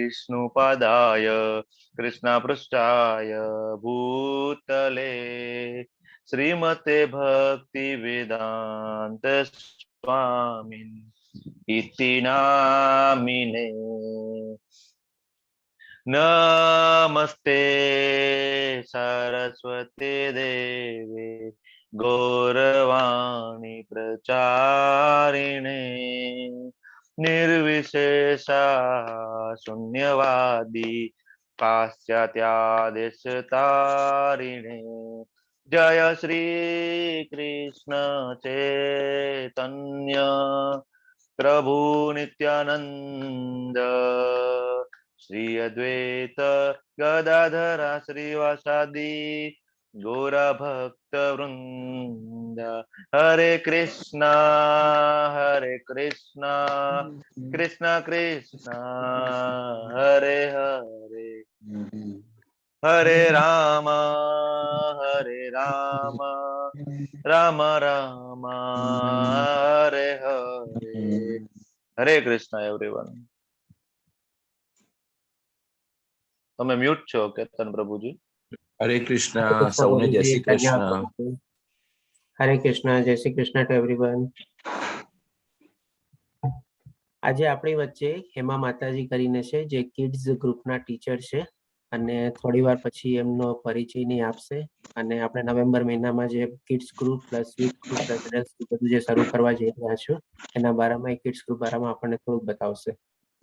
विष्णुपदाय कृष्णपृष्ठाय भूतले श्रीमते भक्तिवेदान्त स्वामिन् इति नामिने। नमस्ते सरस्वती देवे गौरवाणी प्रचारिणे निर्विशेषा शून्यवादी पाश्चात्यादेशतारिणे। जय श्री कृष्ण चैतन्य प्रभु नित्यानंद श्री अद्वैत गदाधर श्रीवासादि गौरा भक्त वृंद। हरे कृष्णा कृष्णा कृष्णा हरे हरे हरे राम राम राम हरे हरे। हरे कृष्णा एवरीवन। તમે મ્યુટ છો કેતન પ્રભુજી. હરે કૃષ્ણ સૌને જય શ્રી કૃષ્ણ. હરે કૃષ્ણ, જય શ્રી કૃષ્ણ ટુ એવરીવન. આજે આપણી વચ્ચે હેમા માતાજી કરીને છે જે કિડ્સ ગ્રુપના ટીચર છે અને થોડી વાર પછી એમનો પરિચય નહીં આપશે અને આપણે નવેમ્બર મહિનામાં જે kids group plus week group plus adult group બધું જે શરૂ કરવા જઈ રહ્યા છું એના બારામાં કિડ્સ ગ્રુપ બારામાં આપણને થોડુંક બતાવશે.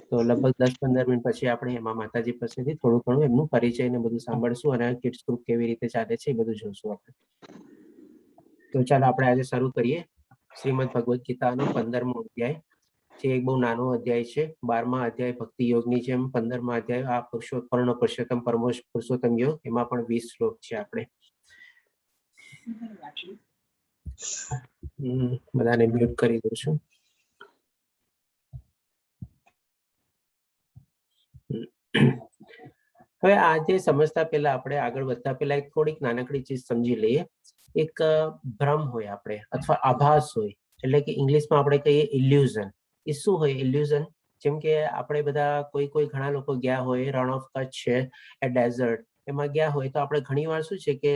તો લગભગ 10-15 મિનિટ પછી આપણે હેમા માતાજી પાસેથી થોડું ઘણું એમનું પરિચય ને બધું સાંભળશું અને કિડ્સ ગ્રુપ કેવી રીતે ચાલે છે એ બધું જોઈશું આપણે. તો ચાલો આપણે આજે શરૂ કરીએ. શ્રીમદ ભગવદ્ ગીતાનો 15મો અધ્યાય જે એક બહુ નાનો અધ્યાય છે. 12મા અધ્યાય ભક્તિ યોગની જેમ 15મા અધ્યાય આ પુરુષોત્તમ પુરુષોત્તમ યોગ એમાં પણ 20 શ્લોક છે. આપણે બધાને મ્યુટ કરી દઉં છું. હવે આજે સમજતા પહેલા આપણે આગળ વધતા પહેલા એક થોડીક નાનકડી ચીજ સમજી લઈએ. એક ભ્રમ હોય આપણે અથવા આભાસ હોય એટલે કે ઇંગ્લિશમાં આપણે કહીએ ઇલ્યુઝન. એ શું હોય ઇલ્યુઝન? જેમ કે આપણે બધા કોઈ ઘણા લોકો ગયા હોય રણ ઓફ કચ્છ છે એ ડેઝર્ટ એમાં ગયા હોય તો આપણે ઘણીવાર શું છે કે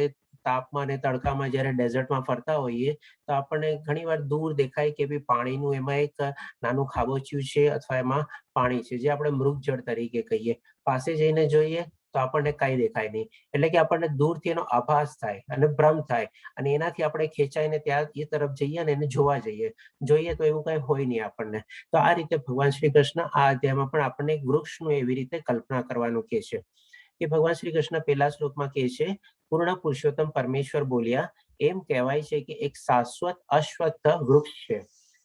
તાપમાં અને તડકામાં જ્યારે ડેઝર્ટમાં ફરતા હોઈએ તો આપણને ઘણીવાર દૂર દેખાય કે ભાઈ પાણીનું એમાં એક નાનું ખાબોચિયું છે અથવા એમાં પાણી છે જે આપણે મૃગજળ તરીકે કહીએ. પાસે જઈને જોઈએ તો આપણને કાંઈ દેખાય નહીં એટલે કે આપણને દૂરથી એનો આભાસ થાય અને ભ્રમ થાય અને એનાથી આપણે ખેંચાઈને ત્યાં એ તરફ જઈએ અને એને જોવા જઈએ તો એવું કઈ હોય નહીં આપણને. તો આ રીતે ભગવાન શ્રી કૃષ્ણ આ અધ્યાયમાં પણ આપણને વૃક્ષનું એવી રીતે કલ્પના કરવાનું કહે છે કે ભગવાન શ્રી કૃષ્ણ પહેલા શ્લોકમાં કહે છે પૂર્ણ પુરુષોત્તમ પરમેશ્વર બોલ્યા એમ કહેવાય છે કે એક શાશ્વત અશ્વત્થ વૃક્ષ છે.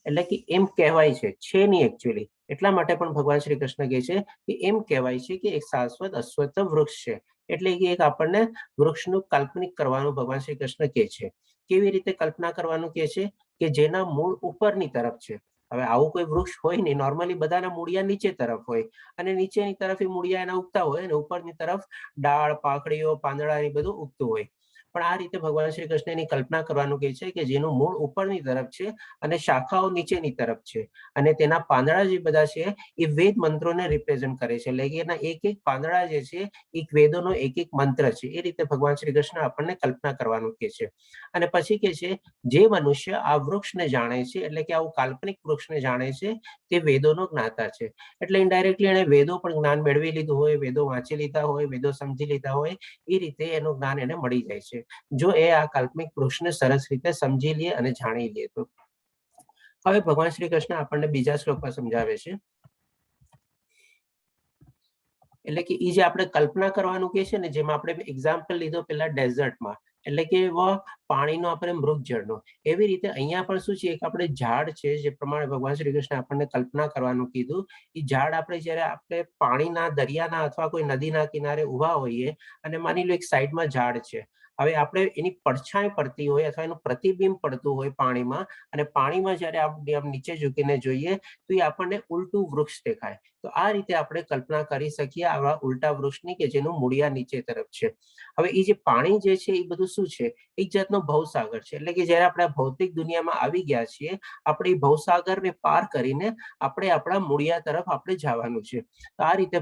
એટલે કે એમ કહેવાય છે નહીં એકચ્યુઅલી. એટલા માટે પણ ભગવાન શ્રી કૃષ્ણ કહે છે કે એમ કહેવાય છે કે એક શાશ્વત અશ્વત્થ વૃક્ષ છે. એટલે કે એક આપણને વૃક્ષનું કાલ્પનિક કરવાનું ભગવાન શ્રી કૃષ્ણ કહે છે. કેવી રીતે કલ્પના કરવાનું કહે છે કે જેના મૂળ ઉપરની તરફ છે. હવે આવું કોઈ વૃક્ષ હોય નહીં. નોર્મલી બધાના મૂળિયા નીચે તરફ હોય અને નીચેની તરફ એ મૂળિયા એના ઉગતા હોય અને ઉપરની તરફ ડાળ પાંખડીઓ પાંદડા એ બધું ઉગતું હોય. પણ આ રીતે ભગવાન શ્રી કૃષ્ણ એની કલ્પના કરવાનું કહે છે કે જેનું મૂળ ઉપરની તરફ છે અને શાખાઓ નીચેની તરફ છે અને તેના પાંદડા જે બધા છે એ વેદ મંત્રોને રિપ્રેઝન્ટ કરે છે. એટલે કે એના એક એક પાંદડા જે છે એક વેદોનો એક એક મંત્ર છે. એ રીતે ભગવાન શ્રી કૃષ્ણ આપણને કલ્પના કરવાનું કહે છે. અને પછી કહે છે જે મનુષ્ય આ વૃક્ષને જાણે છે એટલે કે આવું કાલ્પનિક વૃક્ષને જાણે છે તે વેદોનો જ્ઞાતા છે. એટલે ઇનડાયરેક્ટલી એને વેદો પણ જ્ઞાન મેળવી લીધું હોય, વેદો વાંચી લીધા હોય, વેદો સમજી લીધા હોય એ રીતે એનું જ્ઞાન એને મળી જાય છે જો એ આ કાલ્પનિક વૃક્ષને સરસ રીતે સમજી લે અને જાણી લે તો. હવે ભગવાન શ્રી કૃષ્ણ આપણને બીજા શ્લોકમાં સમજાવે છે એટલે કે એ જે આપણે કલ્પના કરવાનું કે છે ને જેમાં આપણે એક્ઝામ્પલ લીધો પેલા ડેઝર્ટમાં એટલે કે પાણીનો આપણે મૃગજળનો એવી રીતે અહીંયા પણ શું છે એક આપણે ઝાડ છે જે પ્રમાણે ભગવાન શ્રી કૃષ્ણ આપણને કલ્પના કરવાનું કીધું. એ ઝાડ આપણે જયારે આપણે પાણીના દરિયાના અથવા કોઈ નદીના કિનારે ઉભા હોઈએ અને માની લો એક સાઈડમાં ઝાડ છે. હવે આપણે એની પડછાઈ પડતી હોય અથવા એનું પ્રતિબિંબ પડતું હોય પાણીમાં અને પાણીમાં જયારે આપણે આમ નીચે ઝૂકીને જોઈએ તો એ આપણને ઉલટું વૃક્ષ દેખાય. તો આ રીતે આપણે કલ્પના કરી શકીએ આવા ઉલટા વૃક્ષની કે જેનું મૂળિયા નીચે તરફ છે. હવે એ જે પાણી જે છે એ બધું શું છે એક જાતનો ભવસાગર છે. એટલે કે જયારે આપણે ભૌતિક દુનિયામાં આવી ગયા છીએ આપણે ભવસાગરને પાર કરીને આપણે આપણા મૂળિયા તરફ આપણે જવાનું છે. તો આ રીતે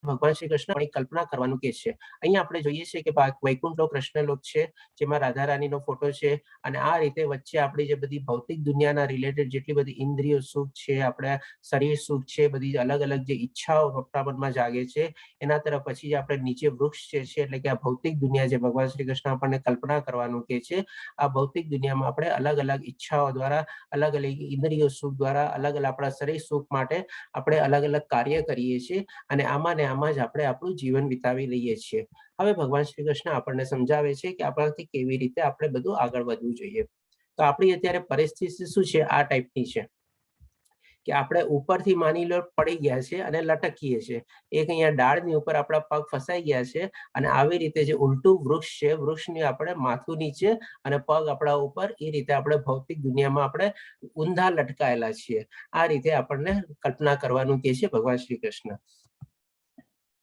ભગવાન શ્રી કૃષ્ણ કલ્પના કરવાનું કે છે. અહીંયા આપણે જોઈએ છીએ કે વૈકુંઠ લોક કૃષ્ણ લોક છે, જેમાં રાધા રાણીનો ફોટો છે, અને આ રીતે વચ્ચે આપણી જે બધી ભૌતિક દુનિયાના રિલેટેડ જેટલી બધી ઇન્દ્રિયો સુખ છે, આપણે શરીર સુખ છે, બધી અલગ અલગ જે ઈચ્છાઓ આપણા મનમાં જાગે છે, એના તરફ પછી જે આપણે નીચે વૃક્ષ છે એટલે કે આ ભૌતિક દુનિયા જે ભગવાન શ્રી કૃષ્ણ આપણને કલ્પના કરવાનું કે છે, આ ભૌતિક દુનિયામાં આપણે અલગ અલગ ઈચ્છાઓ દ્વારા, અલગ અલગ ઇન્દ્રિયો સુખ દ્વારા, અલગ અલગ આપણા શરીર સુખ માટે આપણે અલગ અલગ કાર્ય કરીએ છીએ, અને આમાં ને આમાં જ આપણે આપણું જીવન વિતાવી લઈએ છીએ. હવે ભગવાન શ્રી કૃષ્ણ આપણને સમજાવે છે કે આપણાથી કેવી રીતે આપણે બધું આગળ વધવું જોઈએ. તો આપણી અત્યારે પરિસ્થિતિ શું છે, આ ટાઈપની છે કે આપણે ઉપરથી માની લો પડી ગયા છે અને લટકીએ છીએ. એક અહીંયા ડાળની ઉપર આપણા પગ ફસાઈ ગયા છે, અને આવી રીતે જે ઉલટું વૃક્ષ છે, વૃક્ષની આપણે માથું નીચે અને પગ આપણા ઉપર, એ રીતે આપણે ભૌતિક દુનિયામાં આપણે ઊંધા લટકાયેલા છીએ. આ રીતે આપણને કલ્પના કરવાનું કે છે ભગવાન શ્રી કૃષ્ણ.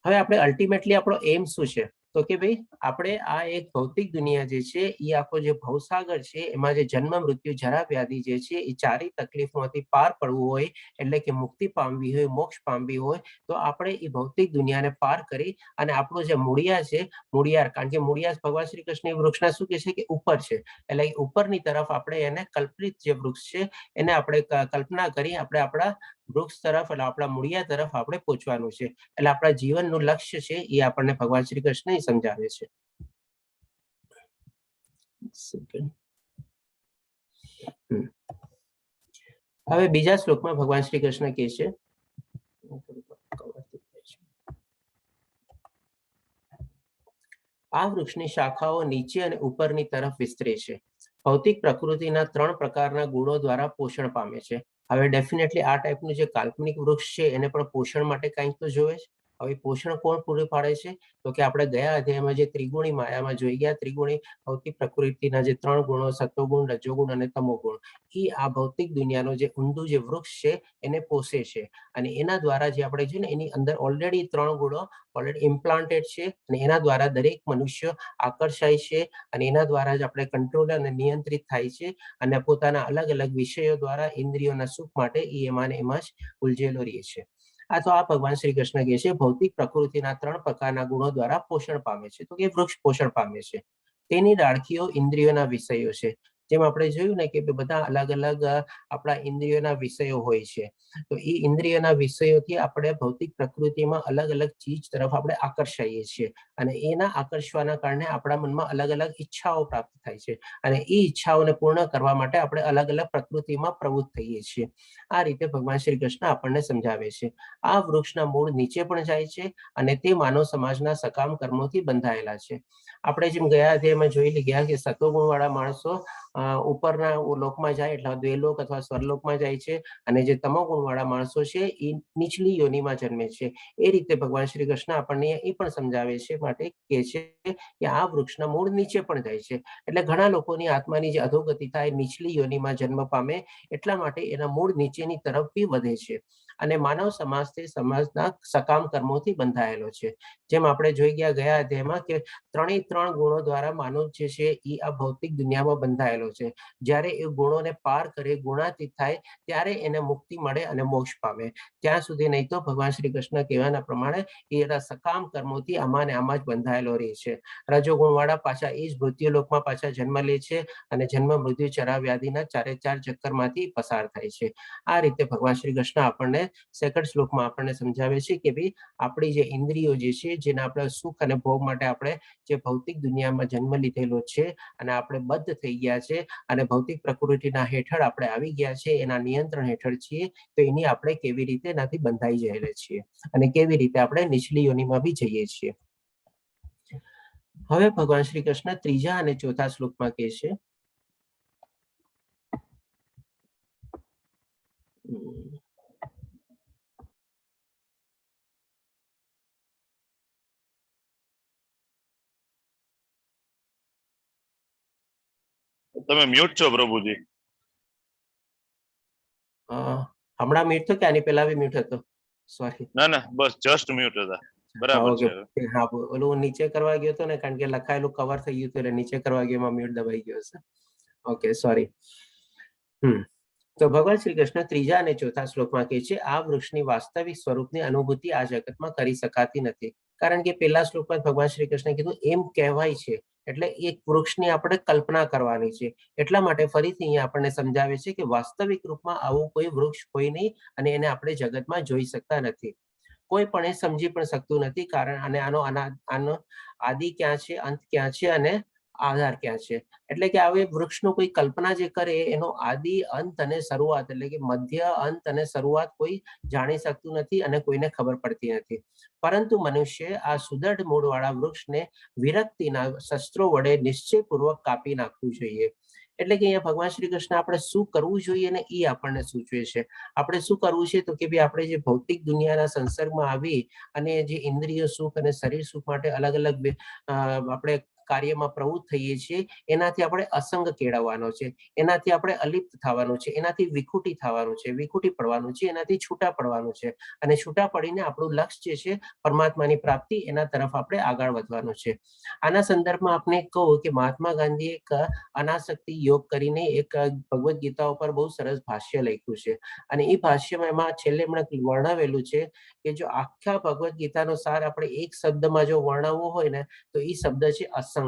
હવે આપણે અલ્ટિમેટલી આપણો એમ શું છે, તો કે ભાઈ આપણે આ એક ભૌતિક દુનિયા જે છે એ આખો જે ભવસાગર છે, એમાં જે જન્મ મૃત્યુ જરા વ્યાધિ જે છે એ ચારેય તકલીફોમાંથી પાર પડવું હોય, એટલે કે મુક્તિ પામવી હોય, મોક્ષ પામવી હોય, તો આપણે એ ભૌતિક દુનિયાને પાર કરી અને આપણું જે મૂળિયા છે, મૂળિયાર, કારણ કે મૂળિયા ભગવાન શ્રી કૃષ્ણ વૃક્ષના શું કહે છે કે ઉપર છે, એટલે ઉપરની તરફ આપણે એને કલ્પિત જે વૃક્ષ છે એને આપણે કલ્પના કરી આપણે આપણા વૃક્ષ તરફ, એટલે આપણા મૂળિયા તરફ આપણે પહોંચવાનું છે. એટલે આપણા જીવનનું લક્ષ્ય છે એ આપણને ભગવાન શ્રી કૃષ્ણ સમજાવે છે. હવે બીજા શ્લોકમાં ભગવાન શ્રી કૃષ્ણ કહે છે, આ વૃક્ષની શાખાઓ નીચે અને ઉપરની તરફ વિસ્તરે છે. ભૌતિક પ્રકૃતિના 3 પ્રકારના ગુણો દ્વારા પોષણ પામે છે. હવે ડેફિનેટલી આ ટાઈપનું જે કાલ્પનિક વૃક્ષ છે એને પણ પોષણ માટે કંઈક તો જોવે છે. હવે પોષણ કોણ પૂરું પાડે છે, તો કે આપણે ગયા અધ્યાયમાં જે ત્રિગુણી માયામાં જોઈ ગયા, ત્રિગુણી ભૌતિક પ્રકૃતિના જે 3 ગુણો, સત્વગુણ, રજોગુણ અને તમોગુણ, એ આ ભૌતિક દુનિયાનો જે ઊંડું જે વૃક્ષ છે એને પોષે છે, અને એના દ્વારા જે આપણે છે ને એની અંદર ઓલરેડી 3 ગુણો ઓલરેડી ઇમ્પ્લાન્ટેડ છે, અને એના દ્વારા દરેક મનુષ્ય આકર્ષાય છે, અને એના દ્વારા જ આપણે કંટ્રોલ અને નિયંત્રિત થાય છે, અને પોતાના અલગ અલગ વિષયો દ્વારા ઇન્દ્રિયોના સુખ માટે એમાં જ ઉલઝેલો રહે છે. આ તો આ ભગવાન શ્રી કૃષ્ણ કહે છે ભૌતિક પ્રકૃતિના 3 પ્રકારના ગુણો દ્વારા પોષણ પામે છે, તો કે વૃક્ષ પોષણ પામે છે. તેની ડાળખીઓ ઇન્દ્રિયોના વિષયો છે. જેમ આપણે જોયું ને કે બધા અલગ અલગ આપણા ઇન્દ્રિયોના વિષયો હોય છે, તો એ ઇન્દ્રિયોના વિષયોથી આપણે ભૌતિક પ્રકૃતિમાં અલગ અલગ ચીજ તરફ આપણે આકર્ષાઈએ છીએ, અને એના આકર્ષવાના કારણે આપણા મનમાં અલગ અલગ ઈચ્છાઓ પ્રાપ્ત થાય છે, અને એ ઈચ્છાઓને પૂર્ણ કરવા માટે આપણે અલગ અલગ પ્રકૃતિમાં પ્રવૃત્ત થઈએ છીએ. આ રીતે ભગવાન શ્રી કૃષ્ણ આપણને સમજાવે છે. આ વૃક્ષના મૂળ નીચે પણ જાય છે, અને તે માનવ સમાજના સકામ કર્મોથી બંધાયેલા છે. આપણે જેમ ગયા અધ્યાયમાં જોઈ ગયા કે સત્વગુણ વાળા માણસો ઉપરના લોકમાં જાય એટલે દ્વેલોક અથવા સ્વરલોકમાં જાય છે, અને જે તમોગુણ વાળા માણસો છે એ નીચલી યોનિમાં જન્મે છે. એ રીતે ભગવાન શ્રી કૃષ્ણ આપણને એ પણ સમજાવે છે, માટે કહે છે કે આ વૃક્ષના મૂળ નીચે પણ જાય છે. એટલે ઘણા લોકોની આત્માની જે અધોગતિ થાય, નીચલી યોનિમાં જન્મ પામે, એટલા માટે એના મૂળ નીચેની તરફ બી વધે છે, અને માનવ સમાજ તે સમાજના સકામ કર્મોથી બંધાયેલો છે. જેમ આપણે જોઈ ગયા અધ્યાયમાં કે 3 ગુણો દ્વારા માનવ જે છે એ આ ભૌતિક દુનિયામાં બંધાયેલો છે. જ્યારે એ ગુણોને પાર કરે, ગુણાતીત થાય, ત્યારે એને મુક્તિ મળે અને મોક્ષ પામે. ત્યાં સુધી નહીં તો ભગવાન શ્રી કૃષ્ણ કહેવાના પ્રમાણે એના સકામ કર્મોથી આમાં ને આમાં જ બંધાયેલો રહે છે. રજોગુણ વાળા પાછા એ જ મૃત્યુ લોકમાં પાછા જન્મ લે છે, અને જન્મ મૃત્યુ ચરા વ્યાધિના 4 ચક્કરમાંથી પસાર થાય છે. આ રીતે ભગવાન શ્રી કૃષ્ણ આપણને સેકન્ડ શ્લોકમાં આપણને સમજાવે છે કે ભાઈ આપણી જે ઇન્દ્રિયો જે છે, જેના આપણે સુખ અને ભોગ માટે આપણે જે ભૌતિક દુનિયામાં જન્મ લીધેલો છે, અને આપણે બદ્ધ થઈ ગયા છે, અને ભૌતિક પ્રકૃતિના હેઠળ આપણે આવી ગયા છે, એના નિયંત્રણ હેઠળ છીએ, તો એની આપણે કેવી રીતે એનાથી બંધાઈ જયેલા છીએ, અને કેવી રીતે આપણે નીચલી યોનિમાં બી જઈએ છીએ. હવે ભગવાન શ્રી કૃષ્ણ 3જા અને 4થા શ્લોકમાં કહે છે, તમે મ્યુટ છો પ્રભુજી. હમણાં મ્યુટ તો કે આની પહેલા બી મ્યુટ હતો? સોરી. ના બસ જસ્ટ મ્યુટ હતા. બરાબર છે. હા, ઓલું નીચે કરવા ગયો હતો ને, કારણ કે લખાયેલું કવર થઈ ગયું હતું એટલે નીચે કરવા ગયો એમાં મ્યુટ દબાઈ ગયો છે. Okay, sorry. તો ભગવાન શ્રી કૃષ્ણ ત્રીજા અને ચોથા શ્લોકમાં કહે છે આ વૃક્ષની વાસ્તવિક સ્વરૂપની અનુભૂતિ આ જગતમાં કરી શકાતી નથી. કારણ કે પહેલા શ્લોકમાં ભગવાન શ્રી કૃષ્ણ કીધું એમ કહેવાય છે, એટલે એક વૃક્ષની આપણે કલ્પના કરવાની છે. એટલા માટે ફરીથી અહીંયા આપણને સમજાવે છે કે વાસ્તવિક રૂપમાં આવું કોઈ વૃક્ષ હોય નહીં અને એને આપણે જગતમાં જોઈ શકતા નથી. કોઈ પણ એ સમજી પણ શકતું નથી, કારણ અને આનો આદિ ક્યાં છે, અંત ક્યાં છે અને આધાર ક્યાં છે. એટલે કે આવી વૃક્ષનું કોઈ કલ્પના જે કરે એનો આદિ, અંત અને શરૂઆત, એટલે કે મધ્ય, અંત અને શરૂઆત કોઈ જાણી શકતું નથી અને કોઈને ખબર પડતી નથી. પરંતુ મનુષ્ય આ સુદૃઢ મૂળવાળા વૃક્ષને વિરક્તિના શસ્ત્રો વડે નિશ્ચયપૂર્વક કાપી નાખવું જોઈએ. એટલે કે અહીંયા ભગવાન શ્રી કૃષ્ણ આપણે શું કરવું જોઈએ ને એ આપણને સૂચવે છે. આપણે શું કરવું છે તો કે ભાઈ આપણે જે ભૌતિક દુનિયાના સંસર્ગમાં આવી અને જે ઇન્દ્રિય સુખ અને શરીર સુખ માટે અલગ અલગ આપણે કાર્યમાં પ્રવૃત્ત થઈએ છીએ, એનાથી આપણે અસંગ કેળવવાનો છે, એનાથી આપણે અલિપ્ત થવાનું છે, એનાથી વિખૂટી થવાનું છે, વિખૂટી પડવાનું છે, એનાથી છૂટા પડવાનું છે અને છૂટા પડીને આપણું લક્ષ્ય જે છે પરમાત્માની પ્રાપ્તિ, એના તરફ આપણે આગળ વધવાનું છે. આના સંદર્ભમાં આપણે કહું કે મહાત્મા ગાંધીએ એક અનાસક્તિ યોગ કરીને એક ભગવદ્ ગીતા ઉપર બહુ સરસ ભાષ્ય લખ્યું છે અને એ ભાષ્યમાં એમાં છેલ્લે એમણે વર્ણવેલું છે કે જો આખા ભગવદ્ ગીતાનો સાર આપણે એક શબ્દમાં જો વર્ણવવો હોય ને તો એ શબ્દ છે અસંગ.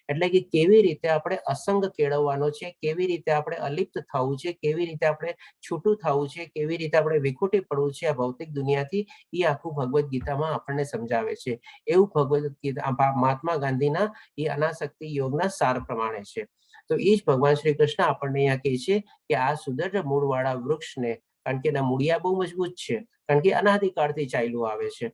એટલે કે કેવી રીતે આપણે અસંગ કેળવવાનો છે, કેવી રીતે આપણે અલિપ્ત થવું છે, કેવી રીતે આપણે છૂટું થવું છે, કેવી રીતે આપણે વિખૂટી પડવું છે આ ભૌતિક દુનિયાથી, એ આખું ભગવદ્ ગીતામાં આપણને સમજાવે છે. એવું ભગવદ્ ગીતા મહાત્મા ગાંધીના એ અનાસક્તિ યોગના સાર પ્રમાણે છે. તો એ જ ભગવાન શ્રી કૃષ્ણ આપણને અહીંયા કહે છે કે આ સુદૃઢ મૂળવાળા વૃક્ષને, કારણ કે એના મૂળિયા બહુ મજબૂત છે, કારણ કે અનાદિકાળથી ચાલ્યું આવે છે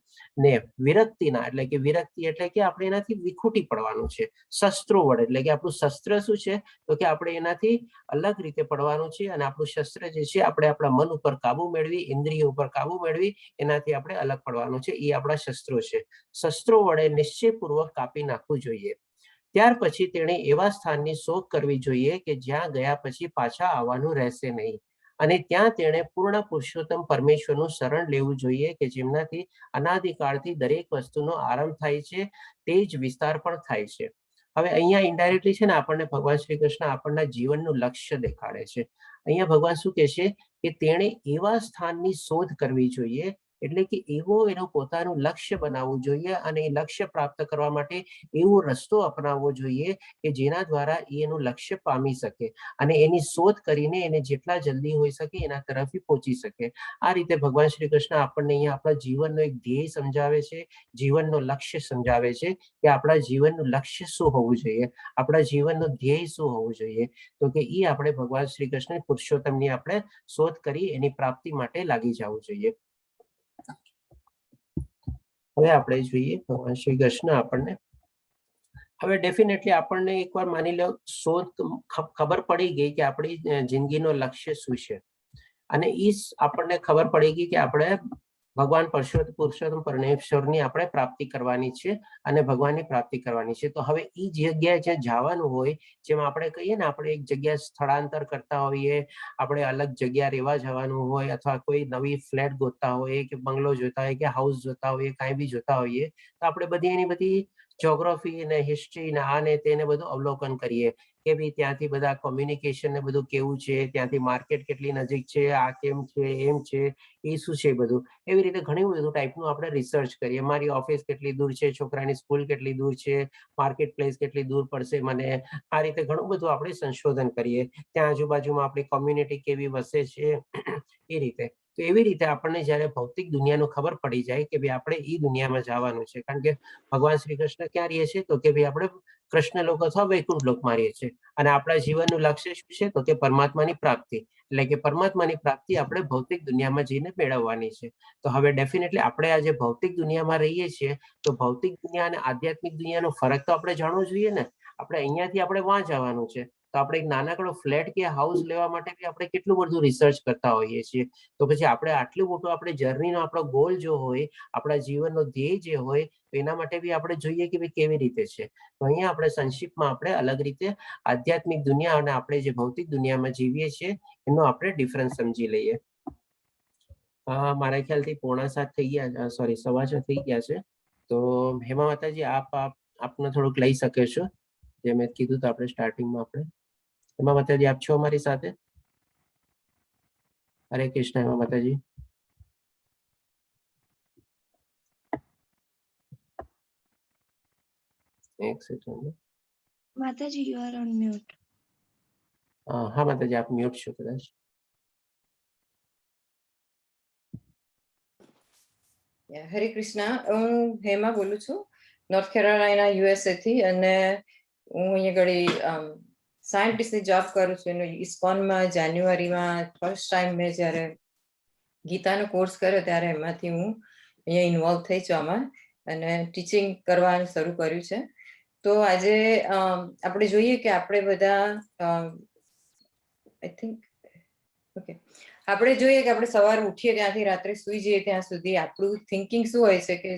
ને વિરક્તિના, એટલે કે વિરક્તિ એટલે કે આપણે એનાથી વિખૂટી પડવાનું છે શસ્ત્રો વડે. એટલે કે આપણું શસ્ત્ર શું છે તો કે આપણે એનાથી અલગ રીતે પડવાનું છે અને આપણું શસ્ત્ર જે છે આપણે આપણા મન ઉપર કાબુ મેળવી, ઇન્દ્રિયો ઉપર કાબુ મેળવી એનાથી આપણે અલગ પડવાનું છે. એ આપણા શસ્ત્રો છે. શસ્ત્રો વડે નિશ્ચયપૂર્વક કાપી નાખવું જોઈએ. ત્યાર પછી તેણે એવા સ્થાનની શોધ કરવી જોઈએ કે જ્યાં ગયા પછી પાછા આવવાનું રહેશે નહીં અને ત્યાં તેણે પૂર્ણ પુરુષોત્તમ પરમેશ્વરનું શરણ લેવું જોઈએ કે જેમનાથી અનાદિકાળથી દરેક વસ્તુનો આરંભ થાય છે, તે જ વિસ્તાર પણ થાય છે. હવે અહીંયા ઇનડાયરેક્ટલી છે ને આપણને ભગવાન શ્રી કૃષ્ણ આપણના જીવનનું લક્ષ્ય દેખાડે છે. અહીંયા ભગવાન શું કહે છે કે તેણે એવા સ્થાનની શોધ કરવી જોઈએ, એટલે કે એવો એનો પોતાનું લક્ષ્ય બનાવવું જોઈએ અને એ લક્ષ્ય પ્રાપ્ત કરવા માટે એવો રસ્તો અપનાવવો જોઈએ કે જેના દ્વારા એનું લક્ષ્ય પામી શકે અને એની શોધ કરીને એને જેટલા જલ્દી હોઈ શકે એના તરફથી પહોંચી શકે. આ રીતે ભગવાન શ્રી કૃષ્ણ આપણને અહીંયા આપણા જીવનનો એક ધ્યેય સમજાવે છે, જીવનનો લક્ષ્ય સમજાવે છે કે આપણા જીવનનું લક્ષ્ય શું હોવું જોઈએ, આપણા જીવનનું ધ્યેય શું હોવું જોઈએ. તો કે એ આપણે ભગવાન શ્રી કૃષ્ણ પુરુષોત્તમની આપણે શોધ કરી એની પ્રાપ્તિ માટે લાગી જવું જોઈએ. હવે આપણે જોઈએ ભગવાન શ્રી કૃષ્ણ આપણને હવે ડેફિનેટલી આપણને એકવાર માની લો શોધ ખબર પડી ગઈ કે આપણી જિંદગીનો લક્ષ્ય શું છે અને એ આપણને ખબર પડી ગઈ કે આપણે ભગવાન પુરુષોત્તમ પરમેશ્વરની આપણે પ્રાપ્તિ કરવાની છે અને ભગવાનની પ્રાપ્તિ કરવાની છે. તો હવે એ જગ્યાએ જ્યાં જવાનું હોય, જેમ આપણે કહીએ ને આપણે એક જગ્યાએ સ્થળાંતર કરતા હોઈએ, આપણે અલગ જગ્યા રહેવા જવાનું હોય અથવા કોઈ નવી ફ્લેટ ગોતતા હોઈએ કે બંગલો જોતા હોય કે હાઉસ જોતા હોઈએ, કાંઈ બી જોતા હોઈએ, તો આપણે બધી એની બધી જ્યોગ્રાફી ને હિસ્ટ્રી ને આ ને તેને બધું અવલોકન કરીએ કે ભાઈ ત્યાંથી બધા કોમ્યુનિકેશન ને બધું કેવું છે, ત્યાંથી માર્કેટ કેટલી નજીક છે, આ કેમ છે, એમ છે, એ શું છે બધું. એવી રીતે ઘણી બધું ટાઈપનું આપણે રિસર્ચ કરીએ. મારી ઓફિસ કેટલી દૂર છે, છોકરાની સ્કૂલ કેટલી દૂર છે, માર્કેટ પ્લેસ કેટલી દૂર પડશે મને, આ રીતે ઘણું બધું આપણે સંશોધન કરીએ. ત્યાં આજુબાજુમાં આપણી કોમ્યુનિટી કેવી વસે છે એ રીતે. તો એવી રીતે આપણને જયારે ભૌતિક દુનિયાનું ખબર પડી જાય કે ભાઈ આપણે એ દુનિયામાં જવાનું છે, કારણ કે ભગવાન શ્રી કૃષ્ણ ક્યાં રહીએ છીએ તો કે ભાઈ આપણે કૃષ્ણ લોક અથવા વૈકુંઠ લોકમાં રહીએ છીએ અને આપણા જીવનનું લક્ષ્ય શું છે તો કે પરમાત્માની પ્રાપ્તિ. એટલે કે પરમાત્માની પ્રાપ્તિ આપણે ભૌતિક દુનિયામાં જઈને મેળવવાની છે. તો હવે ડેફિનેટલી આપણે આજે ભૌતિક દુનિયામાં રહીએ છીએ તો ભૌતિક દુનિયા અને આધ્યાત્મિક દુનિયાનો ફરક તો આપણે જાણવો જોઈએ ને. આપણે અહીંયાથી આપણે વાં જવાનું છે તો આપણે એક નાનકડો ફ્લેટ કે હાઉસ લેવા માટે બી આપણે કેટલું બધું રિસર્ચ કરતા હોઈએ છીએ. તો પછી આપણે આટલું મોટું આપણે જર્નીનો આપણો ગોલ જો હોય, આપણા જીવનનો ધ્યેય જે હોય, તો એના માટે બી આપણે જોઈએ કે ભાઈ કેવી રીતે છે. તો અહીંયા આપણે સંક્ષિપ્તમાં આપણે અલગ રીતે આધ્યાત્મિક દુનિયા અને આપણે જે ભૌતિક દુનિયામાં જીવીએ છીએ એનો આપણે ડિફરન્સ સમજી લઈએ. મારા ખ્યાલથી 6:45 થઈ ગયા, સોરી 6:15 થઈ ગયા છે. તો હેમા માતાજી આપને થોડુંક લઈ શકે છો, જે મેં કીધું તો આપણે સ્ટાર્ટિંગમાં આપણે. હેમા માતાજી આપ છો અમારી સાથે? હરે કૃષ્ણ માતાજી. એક second. Mataji, you are on mute. હા માતાજી, આપ મ્યુટ છો કદાચ. હરે કૃષ્ણ. હું હેમા બોલું છું, નોર્થ કેરોલાઇના USA થી, અને હું અહીંયા ઘડી સાયન્ટિસ્ટની જોબ કરું છું. એનું ઇસ્કોનમાં જાન્યુઆરીમાં ફર્સ્ટ ટાઈમ મેં જ્યારે ગીતાનો કોર્સ કર્યો ત્યારે એમાંથી હું અહીંયા ઇન્વોલ્વ થઈ છું આમાં, અને ટીચિંગ કરવાનું શરૂ કર્યું છે. તો આજે આપણે જોઈએ કે આપણે બધા આઈ થિંક ઓકે આપણે જોઈએ કે આપણે સવારે ઉઠીએ ત્યાંથી રાત્રે સુઈ જઈએ ત્યાં સુધી આપણું થિંકિંગ શું હોય છે કે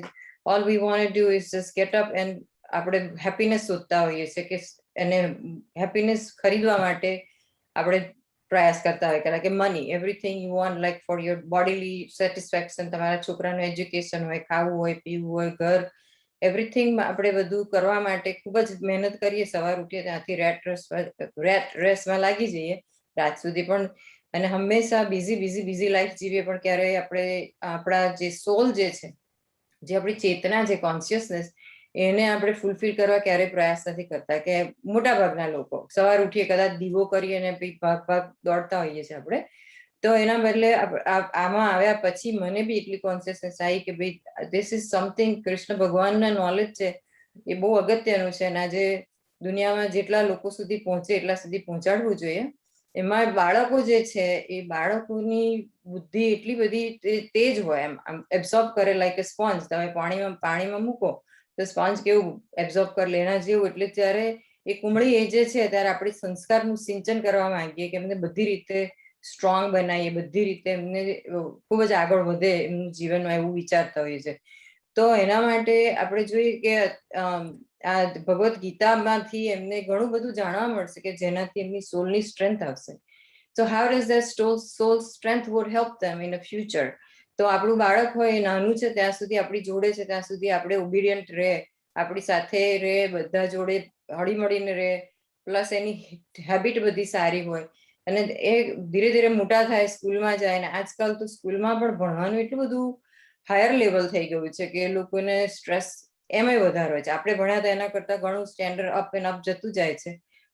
all we want to do is just get up and આપણે હેપીનેસ શોધતા હોઈએ છીએ કે એને હેપીનેસ ખરીદવા માટે આપણે પ્રયાસ કરતા હોય કારણ કે money everything you want like for your bodily satisfaction, તમારા છોકરાનું એજ્યુકેશન હોય, ખાવું હોય, પીવું હોય, ઘર, એવરીથિંગ આપણે બધું કરવા માટે ખૂબ જ મહેનત કરીએ. સવાર ઉઠીએ ત્યાંથી રેટ રેસમાં લાગી જઈએ રાત સુધી, પણ અને હંમેશા બીઝી લાઈફ જીવીએ, પણ ક્યારેય આપણે આપણા જે સોલ જે છે, જે આપણી ચેતના છે, કોન્શિયસનેસ, એને આપણે ફૂલફિલ કરવા ક્યારેય પ્રયાસ નથી કરતા. કે મોટા ભાગના લોકો સવાર ઉઠીએ કદાચ દીવો કરીએ અને ભાગ દોડતા હોઈએ છીએ આપણે. તો એના બદલે આમાં આવ્યા પછી મને બી એટલી કોન્શિયસનેસ આવી કે ભાઈ ધીસ ઇઝ સમથિંગ, કૃષ્ણ ભગવાનના નોલેજ છે એ બહુ અગત્યનું છે, અને આજે દુનિયામાં જેટલા લોકો સુધી પહોંચે એટલા સુધી પહોંચાડવું જોઈએ. એમાં બાળકો જે છે એ બાળકોની બુદ્ધિ એટલી બધી તેજ હોય, એમ એબ્ઝોર્બ કરે લાઈક એ સ્પોન્જ. તમે પાણીમાં મૂકો તો સ્પોન્જ કેવું એબ્ઝોર્બ કરે એના જેવું. એટલે ત્યારે એ કુમળી એજે છે ત્યારે આપણે સંસ્કારનું સિંચન કરવા માંગીએ કે એમને બધી રીતે સ્ટ્રોંગ બનાવીએ, બધી રીતે એમને ખૂબ જ આગળ વધે એમનું જીવનમાં, એવું વિચારતા હોઈએ છે. તો એના માટે આપણે જોઈએ કે આ ભગવદ્ ગીતામાંથી એમને ઘણું બધું જાણવા મળશે કે જેનાથી એમની સોલની સ્ટ્રેન્થ આવશે. So how does that soul strength would help them in the future? તો આપણું બાળક હોય એ નાનું છે ત્યાં સુધી આપણી જોડે છે ત્યાં સુધી આપણે ઓબિડિયન્ટ રહે, આપણી સાથે રહે, બધા જોડે હળી મળીને રહે, પ્લસ એની હેબિટ બધી સારી હોય, અને એ ધીરે ધીરે મોટા થાય, સ્કૂલમાં જાય. અને આજકાલ તો સ્કૂલમાં પણ ભણવાનું એટલું બધું હાયર લેવલ થઈ ગયું છે કે એ લોકોને સ્ટ્રેસ એમાંય વધારે હોય છે. આપણે ભણ્યા હતા એના કરતાં ઘણું સ્ટેન્ડર્ડ અપ એન્ડ અપ જતું જાય છે.